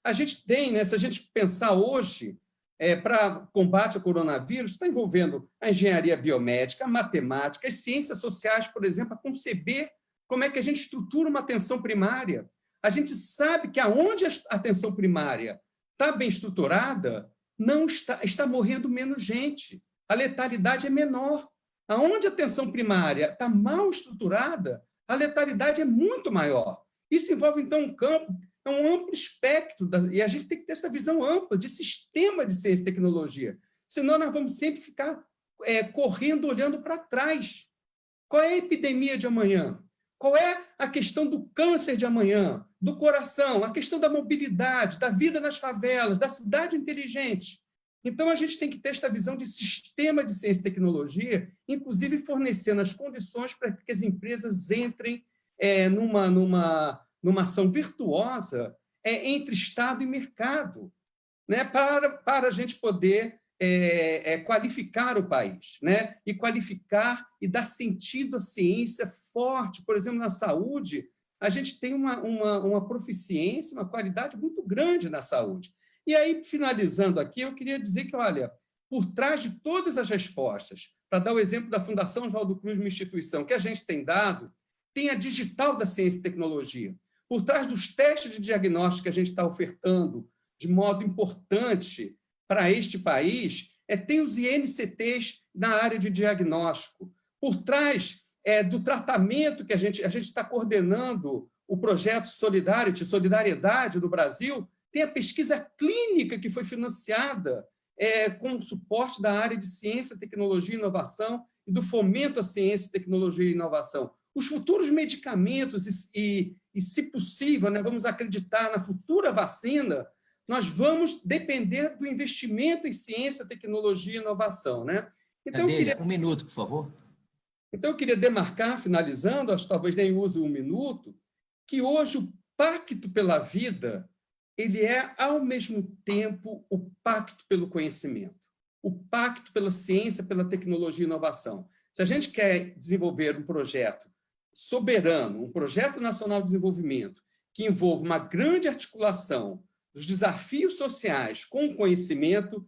A gente tem, né, se a gente pensar hoje, para combate ao coronavírus, está envolvendo a engenharia biomédica, a matemática, as ciências sociais, por exemplo, a conceber como é que a gente estrutura uma atenção primária. A gente sabe que aonde a atenção primária está bem estruturada, não está morrendo menos gente. A letalidade é menor. Aonde a atenção primária está mal estruturada, a letalidade é muito maior. Isso envolve, então, um campo, um amplo espectro, e a gente tem que ter essa visão ampla de sistema de ciência e tecnologia. Senão, nós vamos sempre ficar correndo, olhando para trás. Qual é a epidemia de amanhã? Qual é a questão do câncer de amanhã, do coração, a questão da mobilidade, da vida nas favelas, da cidade inteligente? Então, a gente tem que ter esta visão de sistema de ciência e tecnologia, inclusive fornecendo as condições para que as empresas entrem numa ação virtuosa entre Estado e mercado, né? Para a gente poder qualificar o país, né? E qualificar e dar sentido à ciência forte. Por exemplo, na saúde, a gente tem uma proficiência, uma qualidade muito grande na saúde. E aí, finalizando aqui, eu queria dizer que, olha, por trás de todas as respostas, para dar o exemplo da Fundação Oswaldo Cruz, uma instituição que a gente tem dado, tem a digital da ciência e tecnologia. Por trás dos testes de diagnóstico que a gente está ofertando de modo importante para este país, tem os INCTs na área de diagnóstico. Por trás do tratamento que a gente está coordenando o projeto Solidariedade do Brasil, tem a pesquisa clínica que foi financiada com o suporte da área de ciência, tecnologia e inovação e do fomento à ciência, tecnologia e inovação. Os futuros medicamentos e se possível, né, vamos acreditar na futura vacina, nós vamos depender do investimento em ciência, tecnologia e inovação. Né? Então, Um minuto, por favor. Então, eu queria demarcar, finalizando, acho que talvez nem use um minuto, que hoje o Pacto pela Vida ele é, ao mesmo tempo, o pacto pelo conhecimento, o pacto pela ciência, pela tecnologia e inovação. Se a gente quer desenvolver um projeto soberano, um projeto nacional de desenvolvimento, que envolva uma grande articulação dos desafios sociais com o conhecimento,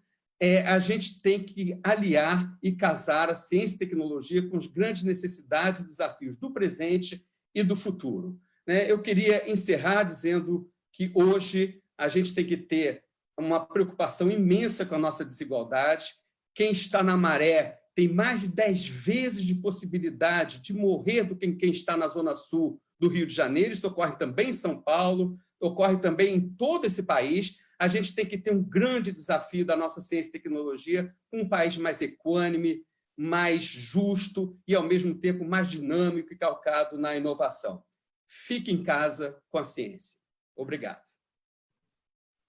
a gente tem que aliar e casar a ciência e tecnologia com as grandes necessidades e desafios do presente e do futuro. Eu queria encerrar dizendo que hoje a gente tem que ter uma preocupação imensa com a nossa desigualdade. Quem está na maré tem mais de 10 vezes de possibilidade de morrer do que quem está na zona sul do Rio de Janeiro. Isso ocorre também em São Paulo, ocorre também em todo esse país. A gente tem que ter um grande desafio da nossa ciência e tecnologia, um país mais equânime, mais justo e, ao mesmo tempo, mais dinâmico e calcado na inovação. Fique em casa com a ciência. Obrigado.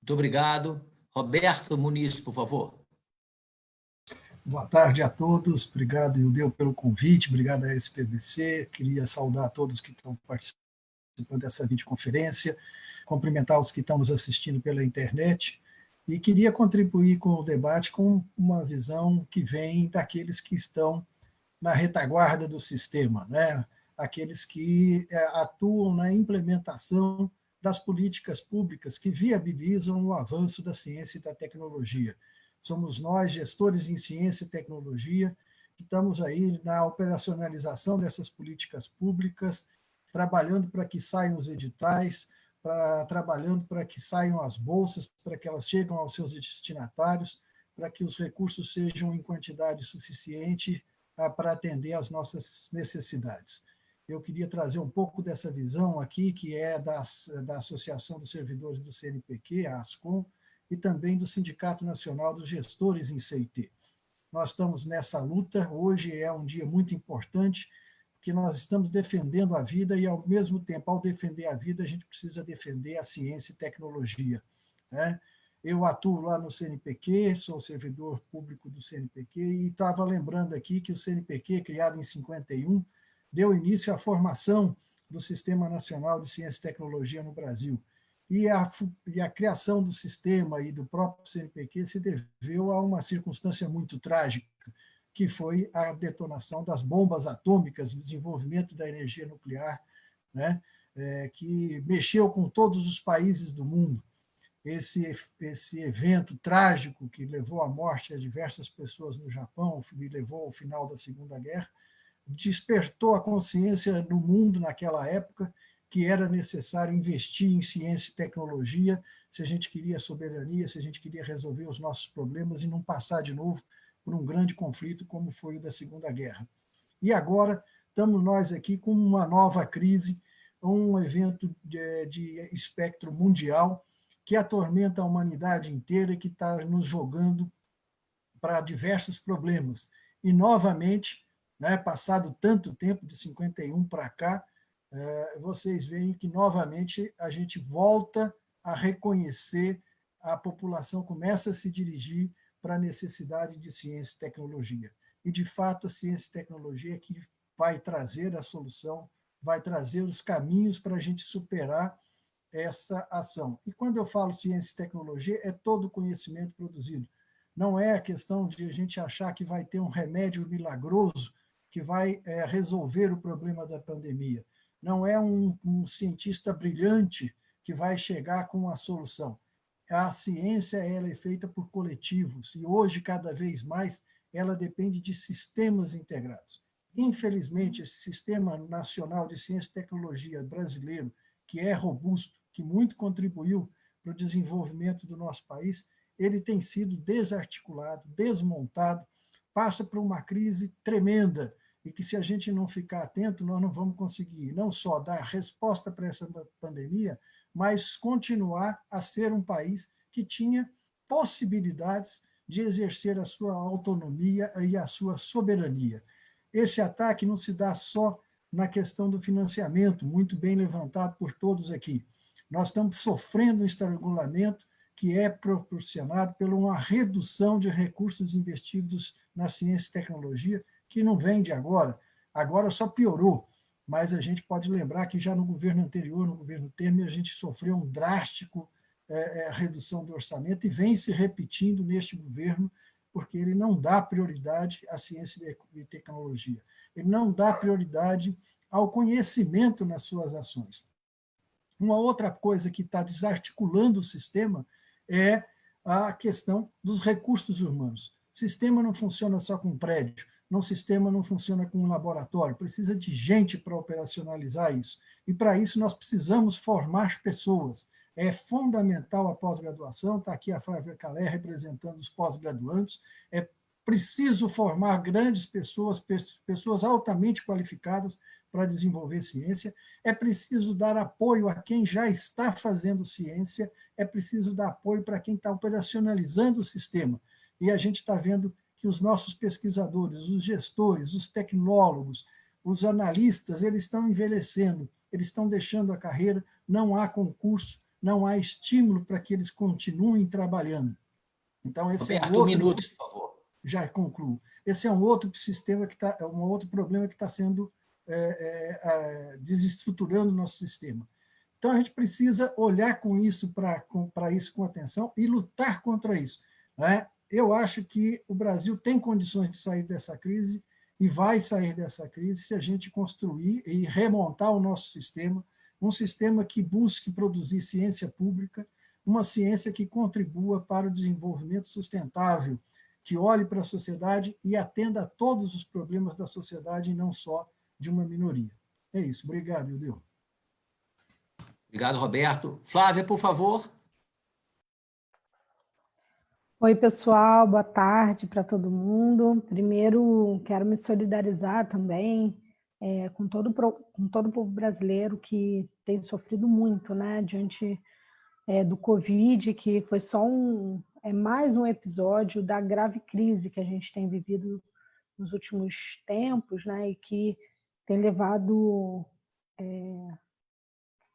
Muito obrigado. Roberto Muniz, por favor. Boa tarde a todos. Obrigado, Ildeu, pelo convite. Obrigado à SPBC. Queria saudar a todos que estão participando dessa videoconferência, cumprimentar os que estão nos assistindo pela internet e queria contribuir com o debate com uma visão que vem daqueles que estão na retaguarda do sistema, né? Aqueles que atuam na implementação das políticas públicas que viabilizam o avanço da ciência e da tecnologia. Somos nós, gestores em ciência e tecnologia, que estamos aí na operacionalização dessas políticas públicas, trabalhando para que saiam os editais, trabalhando para que saiam as bolsas, para que elas cheguem aos seus destinatários, para que os recursos sejam em quantidade suficiente para atender às nossas necessidades. Eu queria trazer um pouco dessa visão aqui, que é da Associação dos Servidores do CNPq, a ASCOM, e também do Sindicato Nacional dos Gestores em CIT. Nós estamos nessa luta, hoje é um dia muito importante, porque nós estamos defendendo a vida e, ao mesmo tempo, ao defender a vida, a gente precisa defender a ciência e tecnologia. Né? Eu atuo lá no CNPq, sou servidor público do CNPq, e estava lembrando aqui que o CNPq, criado em 51, deu início à formação do Sistema Nacional de Ciência e Tecnologia no Brasil. E a criação do sistema e do próprio CNPq se deveu a uma circunstância muito trágica, que foi a detonação das bombas atômicas, o desenvolvimento da energia nuclear, né, que mexeu com todos os países do mundo. Esse evento trágico que levou à morte de diversas pessoas no Japão, e levou ao final da Segunda Guerra, despertou a consciência no mundo naquela época que era necessário investir em ciência e tecnologia se a gente queria soberania, se a gente queria resolver os nossos problemas e não passar de novo por um grande conflito como foi o da Segunda Guerra. E agora estamos nós aqui com uma nova crise, um evento de espectro mundial que atormenta a humanidade inteira e que está nos jogando para diversos problemas. E, novamente, né, passado tanto tempo, de 51 para cá, vocês veem que, novamente, a gente volta a reconhecer, a população começa a se dirigir para a necessidade de ciência e tecnologia. E, de fato, a ciência e tecnologia é que vai trazer a solução, vai trazer os caminhos para a gente superar essa ação. E quando eu falo ciência e tecnologia, é todo o conhecimento produzido não é a questão de a gente achar que vai ter um remédio milagroso que vai resolver o problema da pandemia. Não é um cientista brilhante que vai chegar com uma solução. A ciência ela é feita por coletivos e hoje, cada vez mais, ela depende de sistemas integrados. Infelizmente, esse Sistema Nacional de Ciência e Tecnologia brasileiro, que é robusto, que muito contribuiu para o desenvolvimento do nosso país, ele tem sido desarticulado, desmontado, passa por uma crise tremenda, e que, se a gente não ficar atento, nós não vamos conseguir não só dar resposta para essa pandemia, mas continuar a ser um país que tinha possibilidades de exercer a sua autonomia e a sua soberania. Esse ataque não se dá só na questão do financiamento, muito bem levantado por todos aqui. Nós estamos sofrendo um estrangulamento que é proporcionado por uma redução de recursos investidos na ciência e tecnologia, que não vem de agora, agora só piorou, mas a gente pode lembrar que já no governo anterior, no governo Temer, a gente sofreu um drástico redução do orçamento e vem se repetindo neste governo, porque ele não dá prioridade à ciência e tecnologia, ele não dá prioridade ao conhecimento nas suas ações. Uma outra coisa que está desarticulando o sistema é a questão dos recursos humanos. O sistema não funciona só com prédio, o sistema não funciona com um laboratório, precisa de gente para operacionalizar isso. E, para isso, nós precisamos formar pessoas. É fundamental a pós-graduação, está aqui a Flávia Calé representando os pós-graduandos, é preciso formar grandes pessoas, pessoas altamente qualificadas para desenvolver ciência, é preciso dar apoio a quem já está fazendo ciência, é preciso dar apoio para quem está operacionalizando o sistema. E a gente está vendo que os nossos pesquisadores, os gestores, os tecnólogos, os analistas, eles estão envelhecendo, eles estão deixando a carreira, não há concurso, não há estímulo para que eles continuem trabalhando. Então, esse Roberto, é outro... um minuto, por favor. Já concluo. Esse é um outro sistema que está, um outro problema que está sendo desestruturando o nosso sistema. Então, a gente precisa olhar com isso para isso com atenção e lutar contra isso, né? Eu acho que o Brasil tem condições de sair dessa crise e vai sair dessa crise se a gente construir e remontar o nosso sistema, um sistema que busque produzir ciência pública, uma ciência que contribua para o desenvolvimento sustentável, que olhe para a sociedade e atenda a todos os problemas da sociedade e não só de uma minoria. É isso. Obrigado, Ildeu. Obrigado, Roberto. Flávia, por favor. Oi, pessoal, boa tarde para todo mundo. Primeiro, quero me solidarizar também com todo o povo brasileiro que tem sofrido muito, né, diante do Covid, que foi só mais um episódio da grave crise que a gente tem vivido nos últimos tempos, né, e que tem levado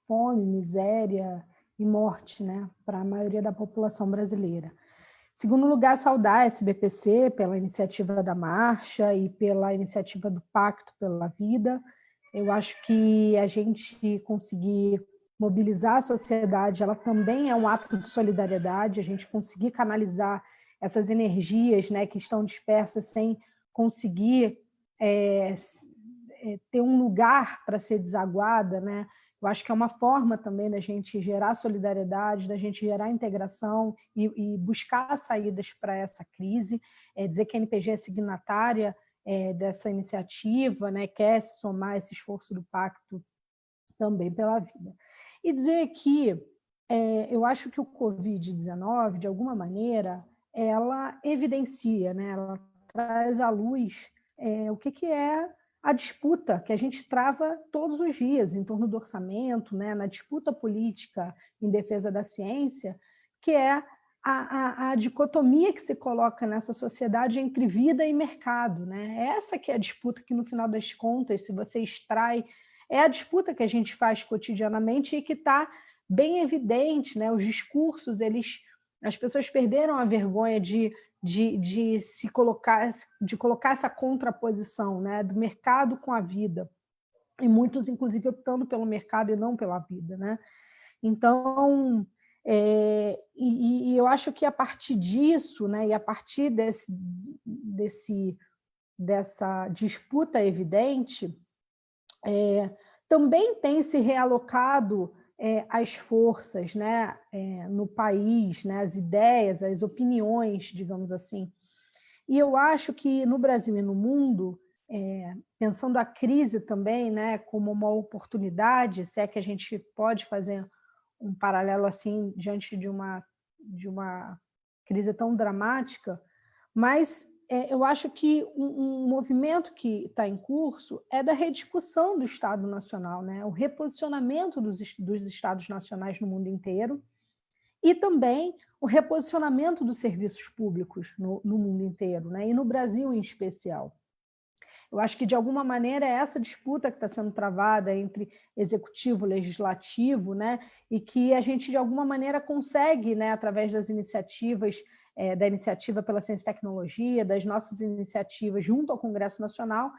fome, miséria e morte, né, para a maioria da população brasileira. Em segundo lugar, saudar a SBPC pela iniciativa da marcha e pela iniciativa do Pacto pela Vida. Eu acho que a gente conseguir mobilizar a sociedade, ela também é um ato de solidariedade, a gente conseguir canalizar essas energias, né, que estão dispersas sem conseguir ter um lugar para ser desaguada, né? Eu acho que é uma forma também da gente gerar solidariedade, da gente gerar integração e buscar saídas para essa crise. Dizer que a NPG é signatária dessa iniciativa, né, quer se somar a esse esforço do Pacto também pela Vida. E dizer que eu acho que o Covid-19, de alguma maneira, ela evidencia, né, ela traz à luz o que é a disputa que a gente trava todos os dias em torno do orçamento, né, na disputa política em defesa da ciência, que é a dicotomia que se coloca nessa sociedade entre vida e mercado, né? Essa que é a disputa que, no final das contas, se você extrai, é a disputa que a gente faz cotidianamente e que está bem evidente, né? Os discursos, as pessoas perderam a vergonha de colocar essa contraposição, né, do mercado com a vida, e muitos, inclusive, optando pelo mercado e não pela vida, né? Então, E eu acho que a partir disso, né, e a partir dessa disputa evidente, também tem se realocado as forças, né, no país, né, as ideias, as opiniões, digamos assim. E eu acho que no Brasil e no mundo, pensando a crise também, né, como uma oportunidade, se é que a gente pode fazer um paralelo assim diante de uma crise tão dramática, mas eu acho que um movimento que está em curso é da rediscussão do Estado Nacional, né? O reposicionamento dos Estados nacionais no mundo inteiro e também o reposicionamento dos serviços públicos no mundo inteiro, né? E no Brasil em especial. Eu acho que, de alguma maneira, é essa disputa que está sendo travada entre executivo e legislativo, né? E que a gente, de alguma maneira, consegue, né, através das iniciativas, da iniciativa pela ciência e tecnologia, das nossas iniciativas junto ao Congresso Nacional,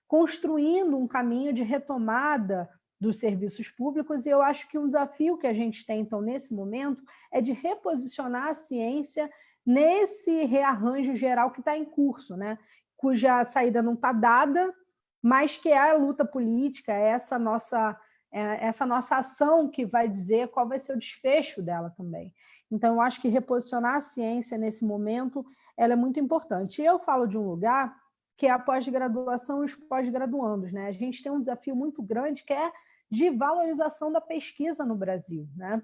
construindo um caminho de retomada dos serviços públicos, e eu acho que um desafio que a gente tem, então, nesse momento, é de reposicionar a ciência nesse rearranjo geral que está em curso, né? Cuja saída não está dada, mas que é a luta política, é essa nossa ação que vai dizer qual vai ser o desfecho dela também. Então, eu acho que reposicionar a ciência nesse momento ela é muito importante. E eu falo de um lugar que é a pós-graduação e os pós-graduandos, né? A gente tem um desafio muito grande que é de valorização da pesquisa no Brasil, né?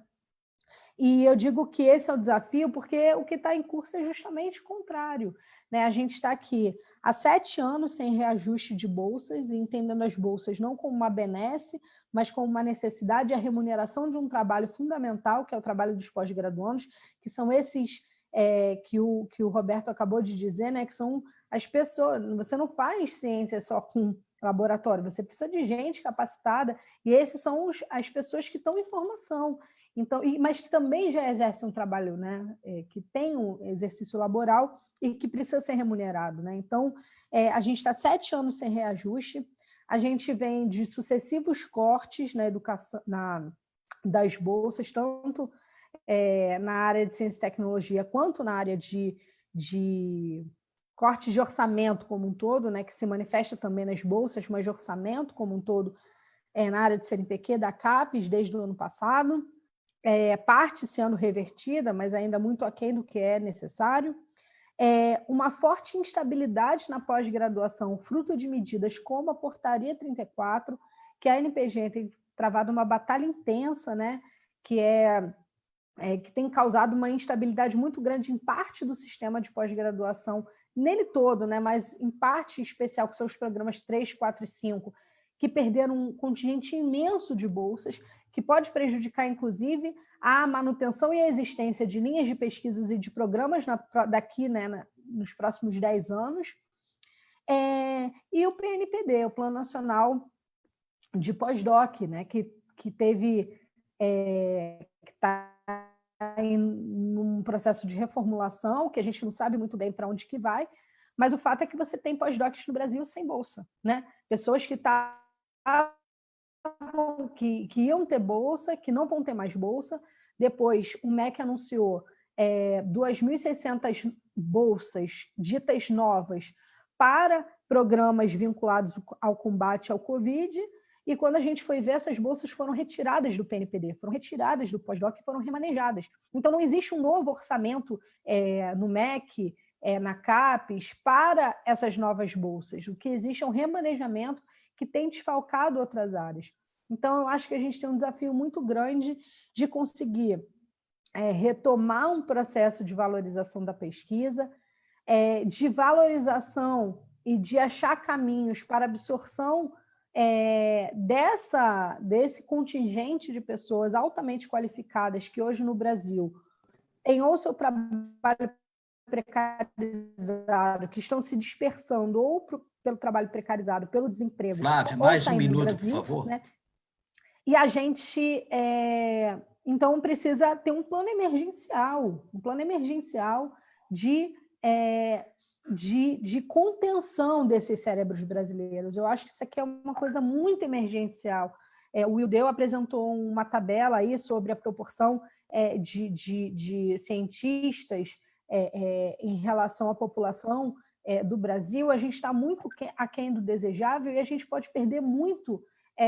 E eu digo que esse é o desafio porque o que está em curso é justamente o contrário, né? A gente está aqui há 7 anos sem reajuste de bolsas, e entendendo as bolsas não como uma benesse, mas como uma necessidade e a remuneração de um trabalho fundamental, que é o trabalho dos pós-graduandos, que são esses que o Roberto acabou de dizer, né? Que são as pessoas. Você não faz ciência só com laboratório, você precisa de gente capacitada, e esses são as pessoas que estão em formação. Então, mas que também já exercem um trabalho, né, que tem um exercício laboral e que precisa ser remunerado, né? Então, a gente está 7 anos sem reajuste, a gente vem de sucessivos cortes na educação, das bolsas, tanto na área de ciência e tecnologia quanto na área de cortes de orçamento como um todo, né, que se manifesta também nas bolsas, mas de orçamento como um todo na área do CNPq, da CAPES, desde o ano passado. Parte sendo revertida, mas ainda muito aquém do que é necessário. Uma forte instabilidade na pós-graduação, fruto de medidas como a Portaria 34, que a NPG tem travado uma batalha intensa, né, que tem causado uma instabilidade muito grande em parte do sistema de pós-graduação, nele todo, né, mas em parte especial, que são os programas 3, 4 e 5, que perderam um contingente imenso de bolsas, que pode prejudicar, inclusive, a manutenção e a existência de linhas de pesquisas e de programas daqui, né, nos próximos 10 anos. E o PNPD, o Plano Nacional de Pós-Doc, né, que está em um processo de reformulação, que a gente não sabe muito bem para onde que vai, mas o fato é que você tem pós-docs no Brasil sem bolsa, né? Pessoas que iam ter bolsa, que não vão ter mais bolsa. Depois, o MEC anunciou 2.600 bolsas ditas novas para programas vinculados ao combate ao Covid, e quando a gente foi ver, essas bolsas foram retiradas do PNPD, foram retiradas do pós-doc e foram remanejadas. Então, não existe um novo orçamento no MEC, na CAPES, para essas novas bolsas. O que existe é um remanejamento que tem desfalcado outras áreas. Então, eu acho que a gente tem um desafio muito grande de conseguir retomar um processo de valorização da pesquisa, de valorização e de achar caminhos para absorção desse contingente de pessoas altamente qualificadas que hoje no Brasil têm ou seu trabalho precarizado, que estão se dispersando ou pelo trabalho precarizado, pelo desemprego. Flávia, mais um minuto, por favor. Né? E a gente, então, precisa ter um plano emergencial de contenção desses cérebros brasileiros. Eu acho que isso aqui é uma coisa muito emergencial. O Ildeu apresentou uma tabela aí sobre a proporção de cientistas em relação à população do Brasil. A gente está muito aquém do desejável e a gente pode perder muito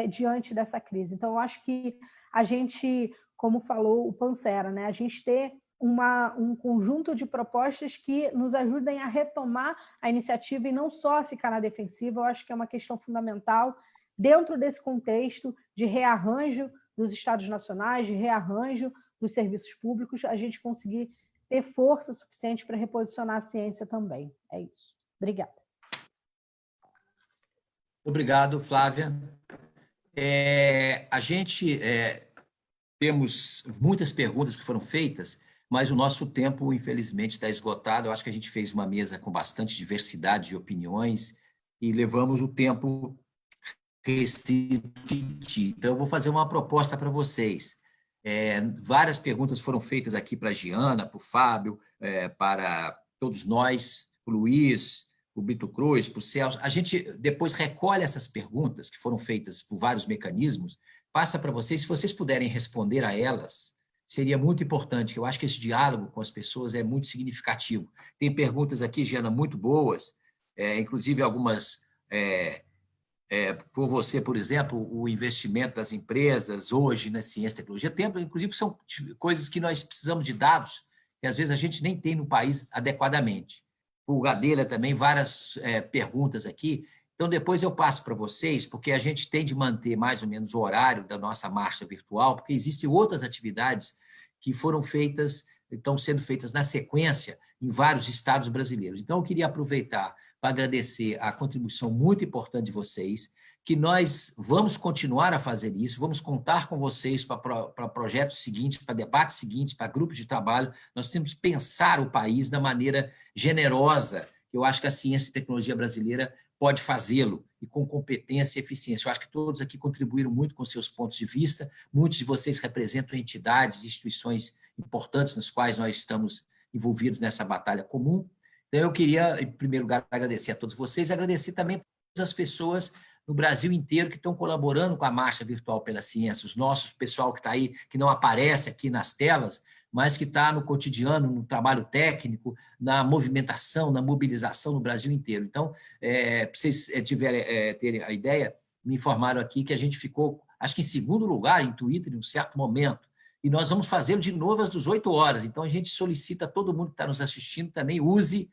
diante dessa crise. Então, eu acho que a gente, como falou o Pancera, né, a gente ter um conjunto de propostas que nos ajudem a retomar a iniciativa e não só a ficar na defensiva, eu acho que é uma questão fundamental dentro desse contexto de rearranjo dos estados nacionais, de rearranjo dos serviços públicos, a gente conseguir ter força suficiente para reposicionar a ciência também. É isso. Obrigada. Obrigado, Flávia. A gente temos muitas perguntas que foram feitas, mas o nosso tempo, infelizmente, está esgotado. Eu acho que a gente fez uma mesa com bastante diversidade de opiniões e levamos o tempo restrito. Então, eu vou fazer uma proposta para vocês. Várias perguntas foram feitas aqui para a Giana, para o Fábio, para todos nós, para o Luiz, para o Brito Cruz, para o Celso. A gente depois recolhe essas perguntas que foram feitas por vários mecanismos, passa para vocês, se vocês puderem responder a elas, seria muito importante, eu acho que esse diálogo com as pessoas é muito significativo. Tem perguntas aqui, Giana, muito boas, inclusive algumas por você, por exemplo, o investimento das empresas hoje na ciência e tecnologia, inclusive são coisas que nós precisamos de dados, que às vezes a gente nem tem no país adequadamente. O Gadelha também, várias perguntas aqui. Então, depois eu passo para vocês, porque a gente tem de manter mais ou menos o horário da nossa marcha virtual, porque existem outras atividades que foram feitas, estão sendo feitas na sequência em vários estados brasileiros. Então, eu queria aproveitar para agradecer a contribuição muito importante de vocês, que nós vamos continuar a fazer isso, vamos contar com vocês para projetos seguintes, para debates seguintes, para grupos de trabalho. Nós temos que pensar o país da maneira generosa. Eu acho que a ciência e tecnologia brasileira pode fazê-lo, e com competência e eficiência. Eu acho que todos aqui contribuíram muito com seus pontos de vista, muitos de vocês representam entidades, instituições importantes nas quais nós estamos envolvidos nessa batalha comum. Então, eu queria, em primeiro lugar, agradecer a todos vocês, agradecer também a todas as pessoas no Brasil inteiro que estão colaborando com a Marcha Virtual pela Ciência, os nossos pessoal que está aí, que não aparece aqui nas telas, mas que está no cotidiano, no trabalho técnico, na movimentação, na mobilização no Brasil inteiro. Então, para vocês terem a ideia, me informaram aqui que a gente ficou, acho que em segundo lugar, em Twitter, em um certo momento, e nós vamos fazê-lo de novo às 18 horas. Então, a gente solicita a todo mundo que está nos assistindo também use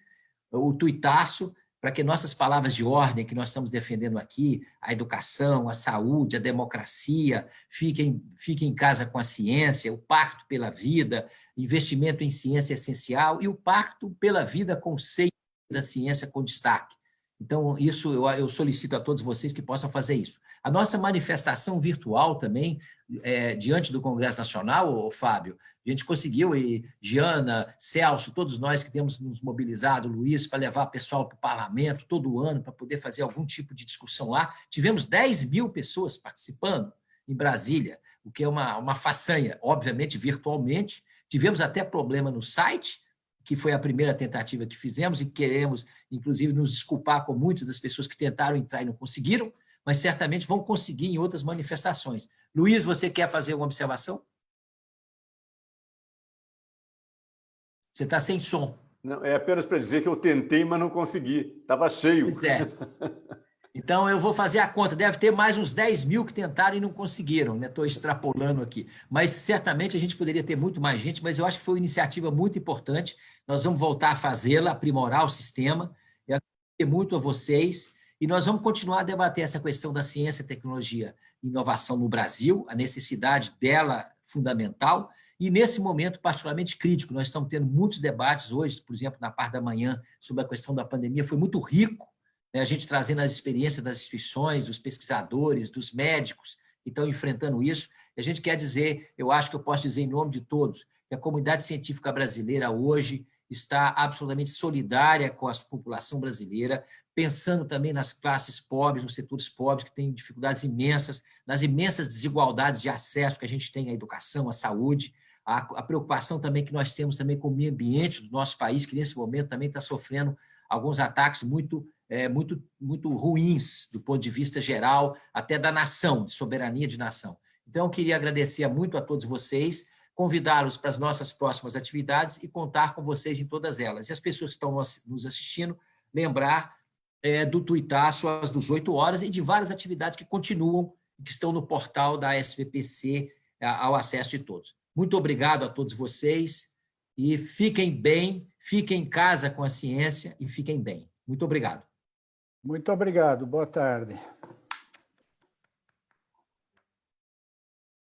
o tuitaço para que nossas palavras de ordem que nós estamos defendendo aqui, a educação, a saúde, a democracia, fiquem em casa com a ciência, o pacto pela vida, investimento em ciência essencial e o pacto pela vida com o seio da ciência com destaque. Então, isso eu solicito a todos vocês que possam fazer isso. A nossa manifestação virtual também, diante do Congresso Nacional, Fábio, a gente conseguiu, e Giana, Celso, todos nós que temos nos mobilizado, Luiz, para levar pessoal para o parlamento todo ano, para poder fazer algum tipo de discussão lá. Tivemos 10 mil pessoas participando em Brasília, o que é uma façanha, obviamente, virtualmente. Tivemos até problema no site, que foi a primeira tentativa que fizemos, e queremos, inclusive, nos desculpar com muitas das pessoas que tentaram entrar e não conseguiram, mas certamente vão conseguir em outras manifestações. Luiz, você quer fazer uma observação? Você está sem som. Não, é apenas para dizer que eu tentei, mas não consegui. Estava cheio. Pois é. Então, eu vou fazer a conta. Deve ter mais uns 10 mil que tentaram e não conseguiram, né? Estou extrapolando aqui. Mas, certamente, a gente poderia ter muito mais gente, mas eu acho que foi uma iniciativa muito importante. Nós vamos voltar a fazê-la, aprimorar o sistema. Eu agradeço muito a vocês. E nós vamos continuar a debater essa questão da ciência, tecnologia e inovação no Brasil, a necessidade dela fundamental. E, nesse momento, particularmente crítico, nós estamos tendo muitos debates hoje, por exemplo, na parte da manhã, sobre a questão da pandemia. Foi muito rico, né, a gente trazendo as experiências das instituições, dos pesquisadores, dos médicos que estão enfrentando isso. E a gente quer dizer, eu acho que eu posso dizer em nome de todos, que a comunidade científica brasileira hoje está absolutamente solidária com a população brasileira, pensando também nas classes pobres, nos setores pobres, que têm dificuldades imensas, nas imensas desigualdades de acesso que a gente tem à educação, à saúde, a preocupação também que nós temos também com o meio ambiente do nosso país, que nesse momento também está sofrendo alguns ataques muito muito ruins do ponto de vista geral, até da nação, de soberania de nação. Então, eu queria agradecer muito a todos vocês, convidá-los para as nossas próximas atividades e contar com vocês em todas elas. E as pessoas que estão nos assistindo, lembrar do tuitaço às 18 horas e de várias atividades que continuam, que estão no portal da SBPC, ao acesso de todos. Muito obrigado a todos vocês e fiquem bem, fiquem em casa com a ciência e fiquem bem. Muito obrigado. Muito obrigado. Boa tarde.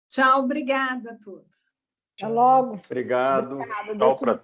Tchau, obrigada a todos. Até logo. Obrigado. Obrigada, Tchau para